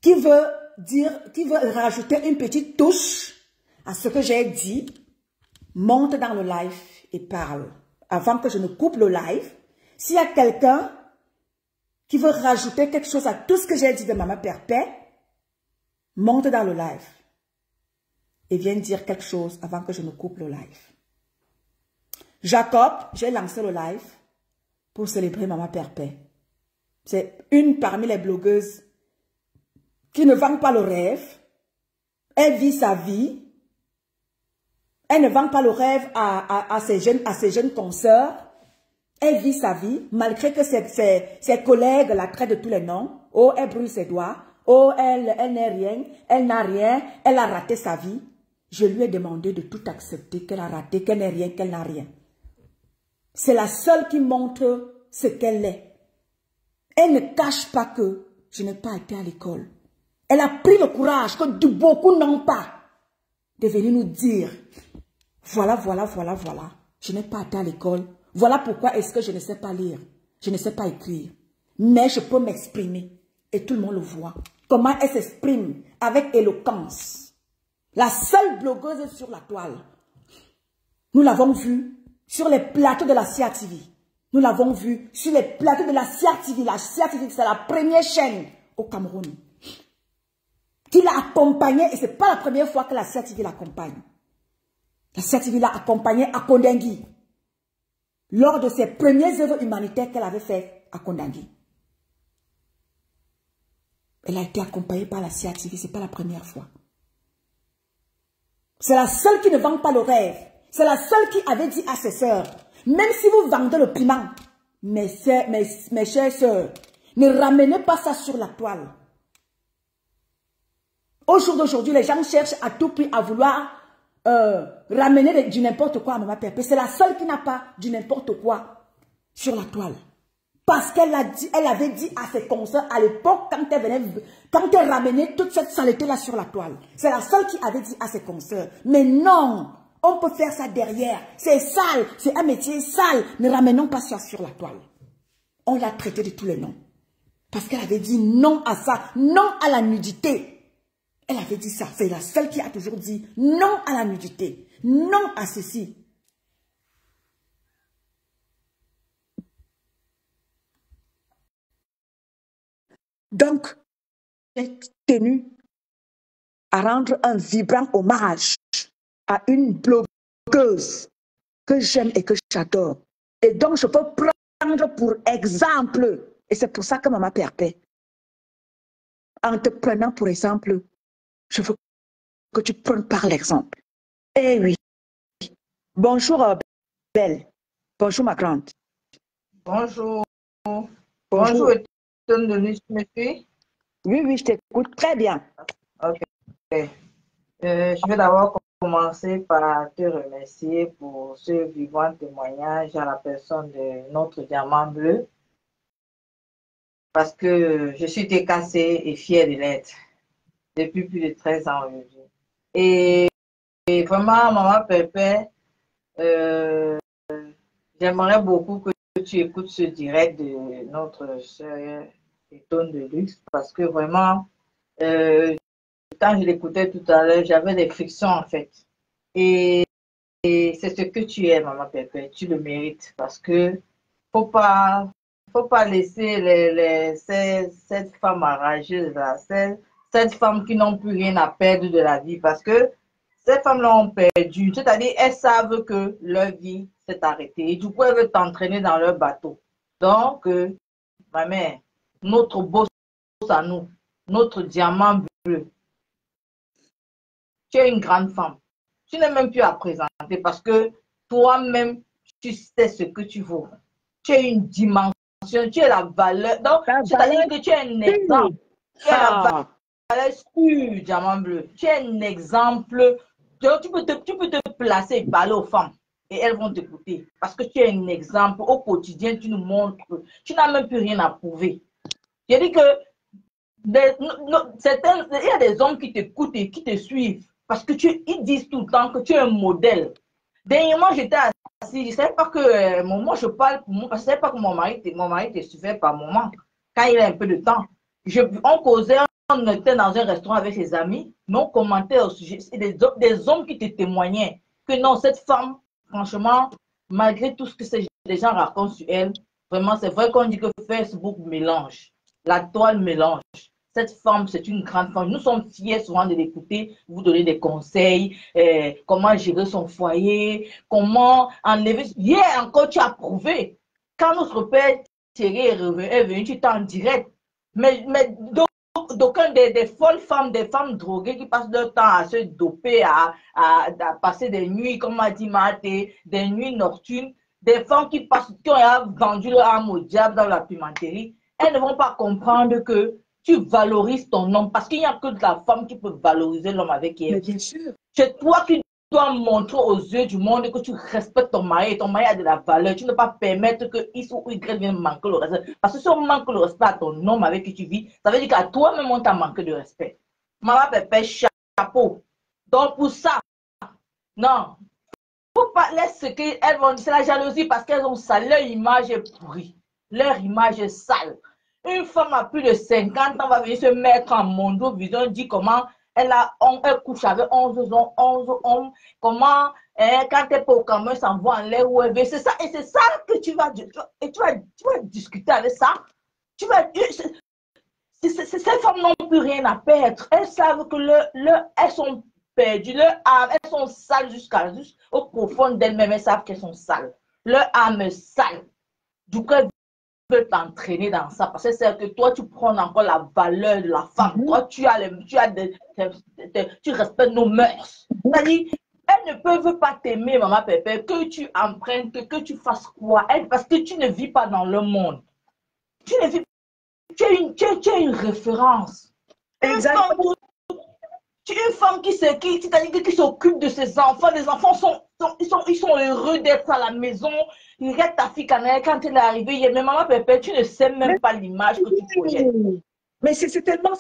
qui veut rajouter une petite touche à ce que j'ai dit, monte dans le live et parle. Avant que je ne coupe le live, s'il y a quelqu'un qui veut rajouter quelque chose à tout ce que j'ai dit de maman Pepe, monte dans le live et viens dire quelque chose avant que je ne coupe le live. Jacob, j'ai lancé le live pour célébrer maman Pepe. C'est une parmi les blogueuses qui ne vend pas le rêve. Elle vit sa vie. Elle ne vend pas le rêve à ses jeunes consoeurs. Elle vit sa vie, malgré que ses collègues la traitent de tous les noms. Oh, elle brûle ses doigts. Oh, elle n'est rien. Elle n'a rien. Elle a raté sa vie. Je lui ai demandé de tout accepter, qu'elle a raté, qu'elle n'est rien, qu'elle n'a rien. C'est la seule qui montre ce qu'elle est. Elle ne cache pas que je n'ai pas été à l'école. Elle a pris le courage que beaucoup n'ont pas de venir nous dire, voilà, voilà, voilà, voilà. Je n'ai pas été à l'école. Voilà pourquoi est-ce que je ne sais pas lire. Je ne sais pas écrire. Mais je peux m'exprimer. Et tout le monde le voit. Comment elle s'exprime avec éloquence. La seule blogueuse sur la toile. Nous l'avons vue sur les plateaux de la CIA TV. Nous l'avons vue sur les plateaux de la CIA TV. La CIA TV, c'est la première chaîne au Cameroun. Qui l'a accompagnée, et ce n'est pas la première fois que la CIA TV l'accompagne. La CIA TV l'a accompagnée à Kondengui. Lors de ses premières œuvres humanitaires qu'elle avait faites à Kondengui. Elle a été accompagnée par la CIA TV, ce n'est pas la première fois. C'est la seule qui ne vend pas le rêve. C'est la seule qui avait dit à ses sœurs, même si vous vendez le piment, mes chères sœurs, ne ramenez pas ça sur la toile. Au jour d'aujourd'hui, les gens cherchent à tout prix à vouloir ramener du n'importe quoi à Maman Pépé. C'est la seule qui n'a pas du n'importe quoi sur la toile. Parce qu'elle avait dit à ses consoeurs à l'époque, quand elle ramenait toute cette saleté-là sur la toile. C'est la seule qui avait dit à ses consoeurs, mais non, on peut faire ça derrière. C'est sale, c'est un métier sale. Ne ramenons pas ça sur la toile. On l'a traité de tous les noms. Parce qu'elle avait dit non à ça, non à la nudité. Elle avait dit ça. C'est la seule qui a toujours dit non à la nudité, non à ceci. Donc, j'ai tenu à rendre un vibrant hommage à une blogueuse que j'aime et que j'adore. Et donc, je peux prendre pour exemple, et c'est pour ça que Maman Pépé, en te prenant pour exemple, je veux que tu prennes par l'exemple. Eh oui. Bonjour, Belle. Bonjour, ma grande.
Bonjour.
Bonjour.
Bonjour, étonne de nous, mes filles.
Oui, je t'écoute très bien.
Ok. Je vais d'abord commencer par te remercier pour ce vivant témoignage à la personne de notre diamant bleu. Parce que je suis décassée et fière de l'être depuis plus de 13 ans aujourd'hui. Et vraiment, Maman Pépé, j'aimerais beaucoup que tu écoutes ce direct de notre chère Étonne de Luxe parce que vraiment, quand je l'écoutais tout à l'heure, j'avais des frictions en fait. Et c'est ce que tu es, Maman Pépé, tu le mérites parce que faut pas laisser cette femme rageuse là, cette femme qui n'ont plus rien à perdre de la vie parce que ces femmes-là ont perdu, c'est-à-dire elles savent que leur vie s'est arrêtée et du coup elles veulent t'entraîner dans leur bateau. Donc, ma mère, notre boss à nous, notre diamant bleu, tu es une grande femme. Tu n'es même plus à présenter parce que toi-même, tu sais ce que tu vaux. Tu es une dimension, tu es la valeur. Donc, c'est-à-dire que tu es un exemple. Tu es la valeur sûre, diamant bleu. Tu es un exemple. Donc, tu peux te placer et parler aux femmes. Et elles vont t'écouter. Parce que tu es un exemple. Au quotidien, tu nous montres que tu n'as même plus rien à prouver. J'ai dit que il y a des hommes qui t'écoutent et qui te suivent. Parce que ils disent tout le temps que tu es un modèle. Dernièrement, j'étais assise, je ne savais pas que moi je parle pour moi, parce que je ne savais pas que mon mari te suivait par moment, quand il a un peu de temps. On causait, on était dans un restaurant avec ses amis, mais on commentait au sujet. C'est des hommes qui te témoignaient que non, cette femme, franchement, malgré tout ce que les gens racontent sur elle, vraiment, c'est vrai qu'on dit que Facebook mélange, la toile mélange. Cette femme, c'est une grande femme. Nous sommes fiers souvent de l'écouter, vous donner des conseils, comment gérer son foyer, comment enlever. Hier encore, tu as prouvé. Quand notre père Thierry est venu, tu étais en direct. Mais d'aucun des folles femmes, des femmes droguées qui passent leur temps à se doper, à passer des nuits, comme a dit Maté, des nuits nocturnes, des femmes qui ont vendu leur âme au diable dans la pimenterie, elles ne vont pas comprendre que tu valorises ton homme parce qu'il n'y a que de la femme qui peut valoriser l'homme avec elle.
Mais bien sûr.
C'est toi qui dois montrer aux yeux du monde que tu respectes ton mari et ton mari a de la valeur. Tu ne peux pas permettre que X ou Y vienne manquer le respect. Parce que si on manque le respect à ton homme avec qui tu vis, ça veut dire qu'à toi-même on t'a manqué de respect. Maman Pépé, chapeau. Donc pour ça, non. Faut pas laisser ce qu'elles vont dire, c'est la jalousie parce qu'elles ont ça. Leur image est pourrie. Leur image est sale. Une femme à plus de 50 ans va venir se mettre en mondo vision, dit comment Elle couche avec 11 hommes, 11 hommes. Comment, quand t'es pas au Cameroun, s'envoie en l'air où elle veut. C'est ça, et c'est ça que tu vas discuter avec ça. Ces femmes n'ont plus rien à perdre. Elles savent que elles sont perdues, leur âme, elles sont sales jusqu'au profond d'elles-mêmes. Elles savent qu'elles sont sales. Leur âme est sale. Du coup, elles veulent t'entraîner dans ça. Parce que c'est que toi, tu prends encore la valeur de la femme. Toi, tu respectes nos mœurs. C'est-à-dire, elles ne peuvent pas t'aimer, maman Pépé, que tu empruntes, que tu fasses quoi. Parce que tu ne vis pas dans le monde. Tu ne vis Tu as une référence.
Exactement.
Une femme qui s'occupe de ses enfants. Les enfants ils sont heureux d'être à la maison. Ils regardent ta fille quand elle est arrivée. Mais maman Pépé, tu ne sais même pas l'image que tu projettes.
Mais c'est tellement...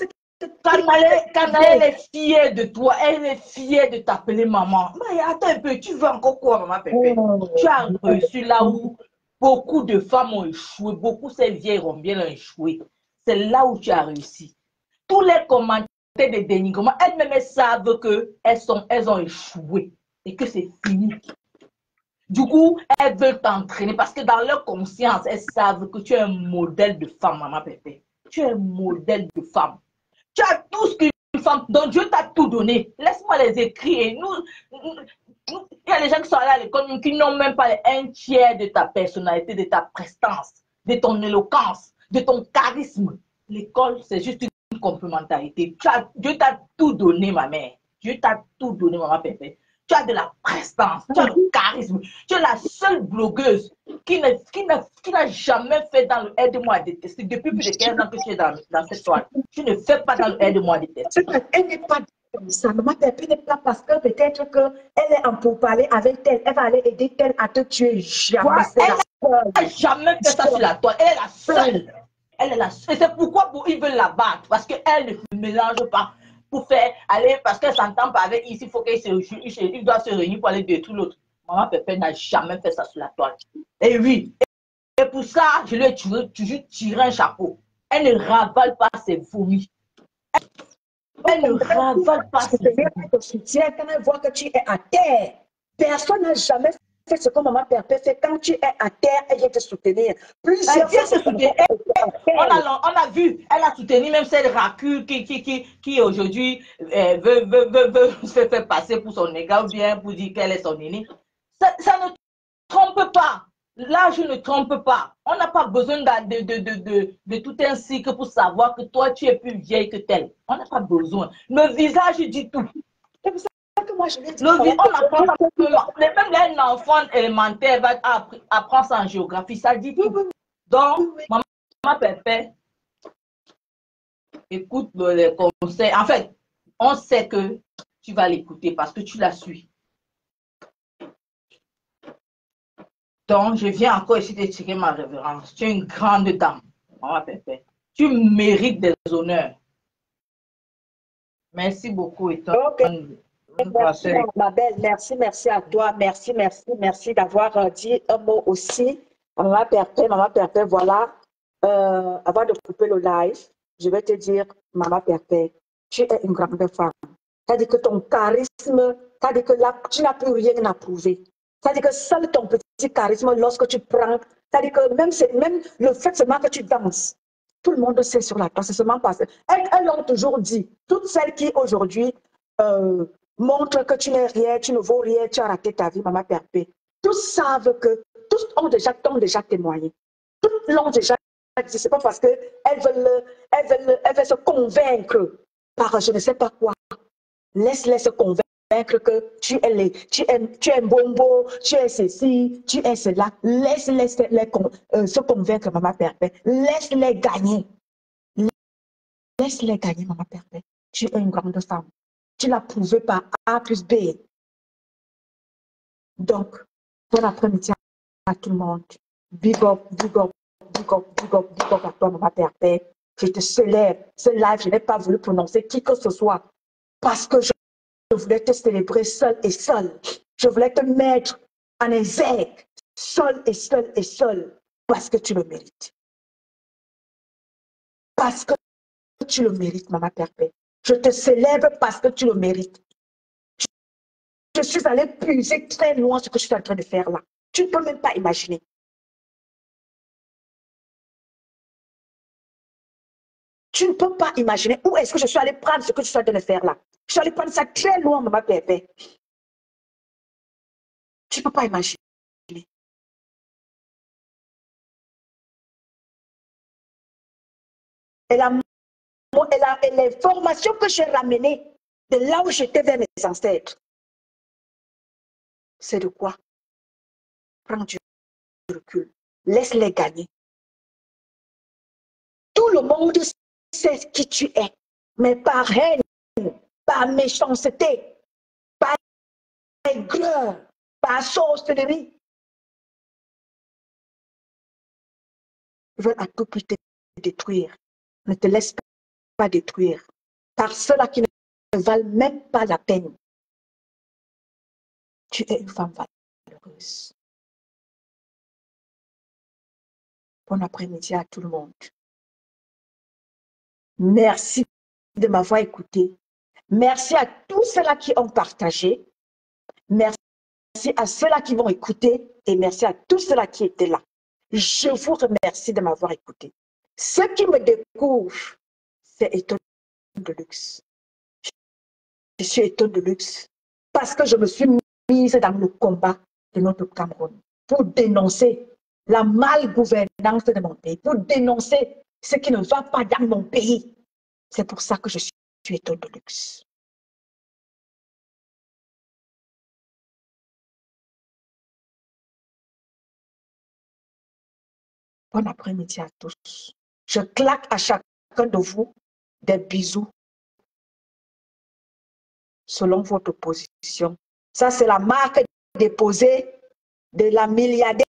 Elle est fière de toi, elle est fière de t'appeler maman. Mais attends un peu, tu veux encore quoi, maman Pépé? Tu as reçu là où beaucoup de femmes ont échoué, beaucoup ces vieilles rombières ont échoué. C'est là où tu as réussi. Tous les commentaires de dénigrement, elles-mêmes savent qu'elles ont échoué et que c'est fini. Du coup, elles veulent t'entraîner parce que dans leur conscience, elles savent que tu es un modèle de femme, maman Pépé. Tu es un modèle de femme. Tu as tout ce qu'une femme, donc Dieu t'a tout donné. Laisse-moi les écrire. Il y a des gens qui sont allés à l'école qui n'ont même pas un tiers de ta personnalité, de ta prestance, de ton éloquence, de ton charisme. L'école, c'est juste une complémentarité. Dieu t'a tout donné, ma mère. Dieu t'a tout donné, maman Pépé. Tu as de la prestance, tu as le charisme. Tu es la seule blogueuse qui n'a jamais fait dans le Aide-moi à détester. Depuis plus de 15 ans que tu es dans cette toile. Tu ne fais pas dans le Aide-moi à détester.
Elle n'est pas comme ça. Maman Pépé n'est pas parce que peut-être qu'elle est en pourparler avec elle. Elle va aller aider telle à te tuer. Jamais.
Elle n'a jamais fait ça sur la toile. Elle est la seule. Elle est la seule. Et c'est pourquoi ils veulent la battre. Parce qu'elle ne mélange pas. Pour faire aller, parce qu'elle s'entend pas avec ici, il faut qu'il doit se réunir pour aller détruire l'autre. Maman Pépé n'a jamais fait ça sur la toile. Et oui, et pour ça, je lui ai toujours tiré un chapeau. Elle ne ravale pas ses vomis. Elle ne ravale pas ses vomis.
Quand elle voit que tu es à terre, personne n'a jamais fait ce que maman Pépé fait. Quand tu es à terre, elle vient te soutenir.
Plusieurs fois, on a vu, elle a soutenu même cette racule qui aujourd'hui veut se faire passer pour son égal ou bien pour dire qu'elle est son aînée. Ça ne trompe pas. Là, je ne trompe pas. On n'a pas besoin de tout un cycle pour savoir que toi, tu es plus vieille que telle. On n'a pas besoin. Le visage dit tout.
Que moi, je lui ai dit,
on apprend ça. Même un enfant élémentaire va apprendre ça en géographie. Ça dit tout. Donc, maman Pépé, écoute les conseils. En fait, on sait que tu vas l'écouter parce que tu la suis. Donc, je viens encore ici te tirer ma révérence. Tu es une grande dame, maman Pépé. Tu mérites des honneurs. Merci beaucoup. Et toi,
merci, ma belle. Merci à toi. Merci d'avoir dit un mot aussi. Maman Pépé, voilà. Avant de couper le live, je vais te dire, maman Pépé, tu es une grande femme. C'est-à-dire que ton charisme, c'est-à-dire que là, tu n'as plus rien à prouver. C'est-à-dire que seul ton petit charisme, lorsque tu prends, c'est-à-dire que même le fait seulement que tu danses, tout le monde sait sur la danse, c'est seulement parce elles l'ont toujours dit. Toutes celles qui aujourd'hui montrent que tu n'es rien, tu ne vaux rien, tu as raté ta vie, maman Pépé. Tous savent que, tous t'ont déjà témoigné. Toutes l'ont déjà dit. C'est pas parce qu'elles veulent se convaincre par je ne sais pas quoi. Laisse-les se convaincre que tu es un bonbon, tu es ceci, tu es cela. Laisse-les se convaincre, maman Pépé. Laisse-les gagner. Laisse-les gagner, maman Pépé. Tu es une grande femme. Tu l'as prouvé par A plus B. Donc, bon après-midi à tout le monde. Big up, big up, big up, big up, big up à toi, maman Pépé. Je te célèbre. Ce live, je n'ai pas voulu prononcer qui que ce soit parce que je voulais te célébrer seul et seul. Je voulais te mettre en exergue, seul et seul et seul, parce que tu le mérites. Parce que tu le mérites, maman Pépé.
Je te célèbre parce que tu le mérites. Je suis allée puiser très loin ce que je suis en train de faire là. Tu ne peux même pas imaginer. Tu ne peux pas imaginer où est-ce que je suis allée prendre ce que je suis en train de faire là. Je suis allée prendre ça très loin, maman Pépé. Tu ne peux pas imaginer. Et les formations que j'ai ramenées de là où j'étais vers mes ancêtres, c'est de quoi? Prends du recul. Laisse-les gagner. Tout le monde sait qui tu es, mais par haine, par méchanceté, par aigreur, par sorcellerie, ils veulent à tout prix te détruire. Ne te laisse pas détruire par ceux-là qui ne valent même pas la peine. Tu es une femme valeureuse. Bon après-midi à tout le monde. Merci de m'avoir écouté. Merci à tous ceux-là qui ont partagé. Merci à ceux-là qui vont écouter et merci à tous ceux-là qui étaient là. Je vous remercie de m'avoir écouté. Ceux qui me découvrent, c'est Étonne de Luxe. Je suis Étonne de Luxe parce que je me suis mise dans le combat de notre Cameroun pour dénoncer la malgouvernance de mon pays, pour dénoncer ce qui ne va pas dans mon pays. C'est pour ça que je suis Étonne de Luxe. Bon après-midi à tous. Je claque à chacun de vous des bisous selon votre position. Ça, c'est la marque déposée de la milliardaire.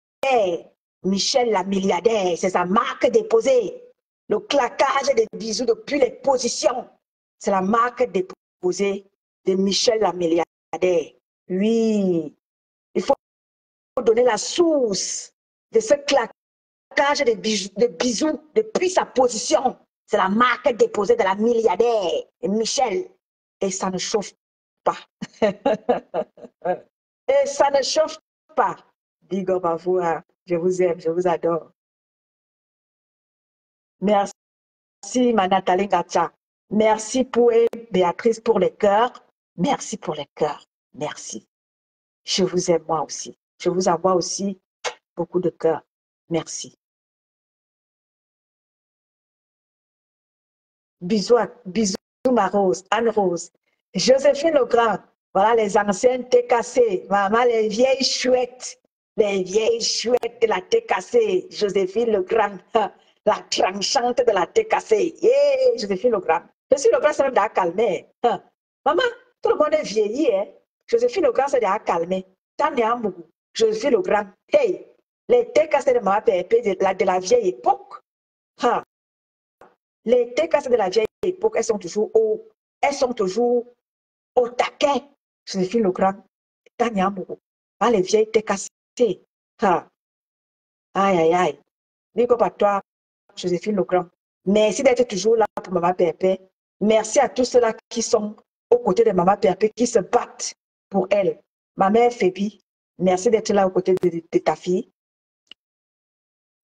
Michel la milliardaire, c'est sa marque déposée. Le claquage des bisous depuis les positions, c'est la marque déposée de Michel la milliardaire. Oui, il faut donner la source de ce claquage de bisous depuis sa position. C'est la marque déposée de la milliardaire Michel. Et ça ne chauffe pas. Et ça ne chauffe pas. Big up à vous, hein. Je vous aime, je vous adore. Merci, ma Nathalie Gacha. Merci pour Béatrice pour les cœurs. Merci pour les cœurs. Merci. Je vous aime moi aussi. Je vous envoie aussi beaucoup de cœurs. Merci. Bisous, bisous, ma Rose, Anne-Rose. Joséphine Legrand. Voilà les anciennes TKC. Maman, les vieilles chouettes. Les vieilles chouettes de la TKC. Joséphine Legrand. La tranchante de la TKC. Yeah, Joséphine Legrand. Joséphine Legrand, c'est même déjà calmé. Maman, tout le monde est vieilli. Hein? Joséphine Legrand, c'est déjà calmé. T'en es un beaucoup. Joséphine Legrand. Hey, les TKC de Maman Pépé de la vieille époque. Hein? Les TKC de la vieille époque, elles sont toujours au taquet. Joséphine Legrand. T'en es un beaucoup. Ah, les vieilles TKC. Hein? Aïe, aïe, aïe. Big up à toi, Joséphine Legrand. Merci d'être toujours là pour Maman Pépé. Merci à tous ceux-là qui sont aux côtés de Maman Pépé, qui se battent pour elle. Ma mère Fébi, merci d'être là aux côtés de ta fille.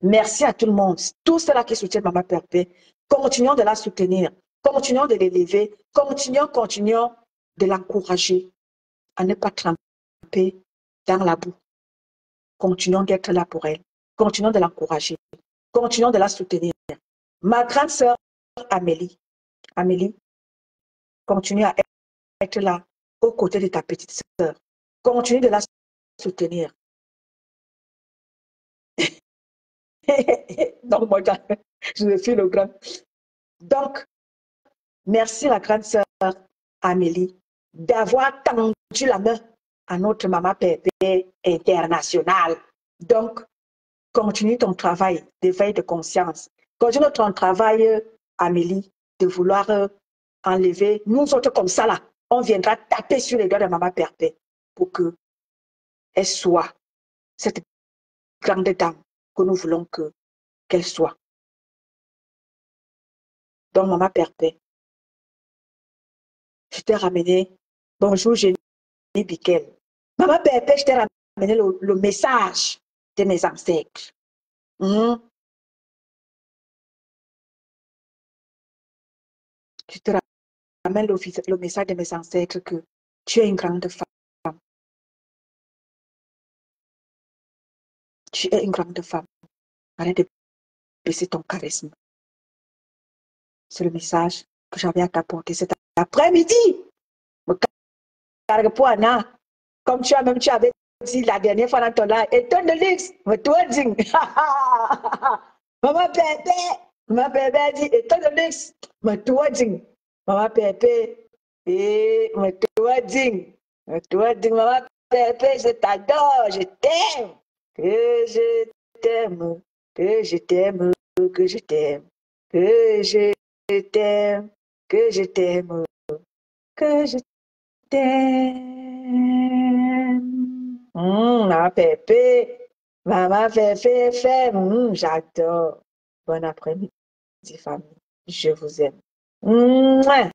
Merci à tout le monde, tous ceux-là qui soutiennent Maman Pépé. Continuons de la soutenir, continuons de l'élever, continuons de l'encourager à ne pas tremper dans la boue. Continuons d'être là pour elle, continuons de l'encourager, continuons de la soutenir. Ma grande sœur Amélie, continue à être là aux côtés de ta petite sœur. Continue de la soutenir. Donc, moi, je suis le grand. Donc, merci la grande sœur Amélie d'avoir tendu la main à notre Maman Pépé internationale. Donc, continue ton travail d'éveil de conscience. Continue ton travail, Amélie, de vouloir enlever. Nous autres comme ça, là, on viendra taper sur les doigts de Maman Pépé pour qu'elle soit cette grande dame que nous voulons qu'elle soit. Donc, Maman Pépé, Je t'ai ramené. Bonjour, Jenny Biquel. Maman Pépé, je t'ai ramené le message de mes ancêtres. Je te ramène le message de mes ancêtres que tu es une grande femme. Tu es une grande femme. Arrête de baisser ton charisme. C'est le message que j'avais à t'apporter cet après-midi. Comme tu avais dit la dernière fois dans ton live, et ton de luxe, toi ding. Maman Pépé dit, et ton de luxe, toi ding. Maman Pépé, et toi ding. Maman Pépé, je t'adore, je t'aime. Que je t'aime, que je t'aime, que je t'aime, que je t'aime, que je t'aime, que je t'aime. Maman Pépé, j'adore. Bon après-midi, famille. Je vous aime. Mouah.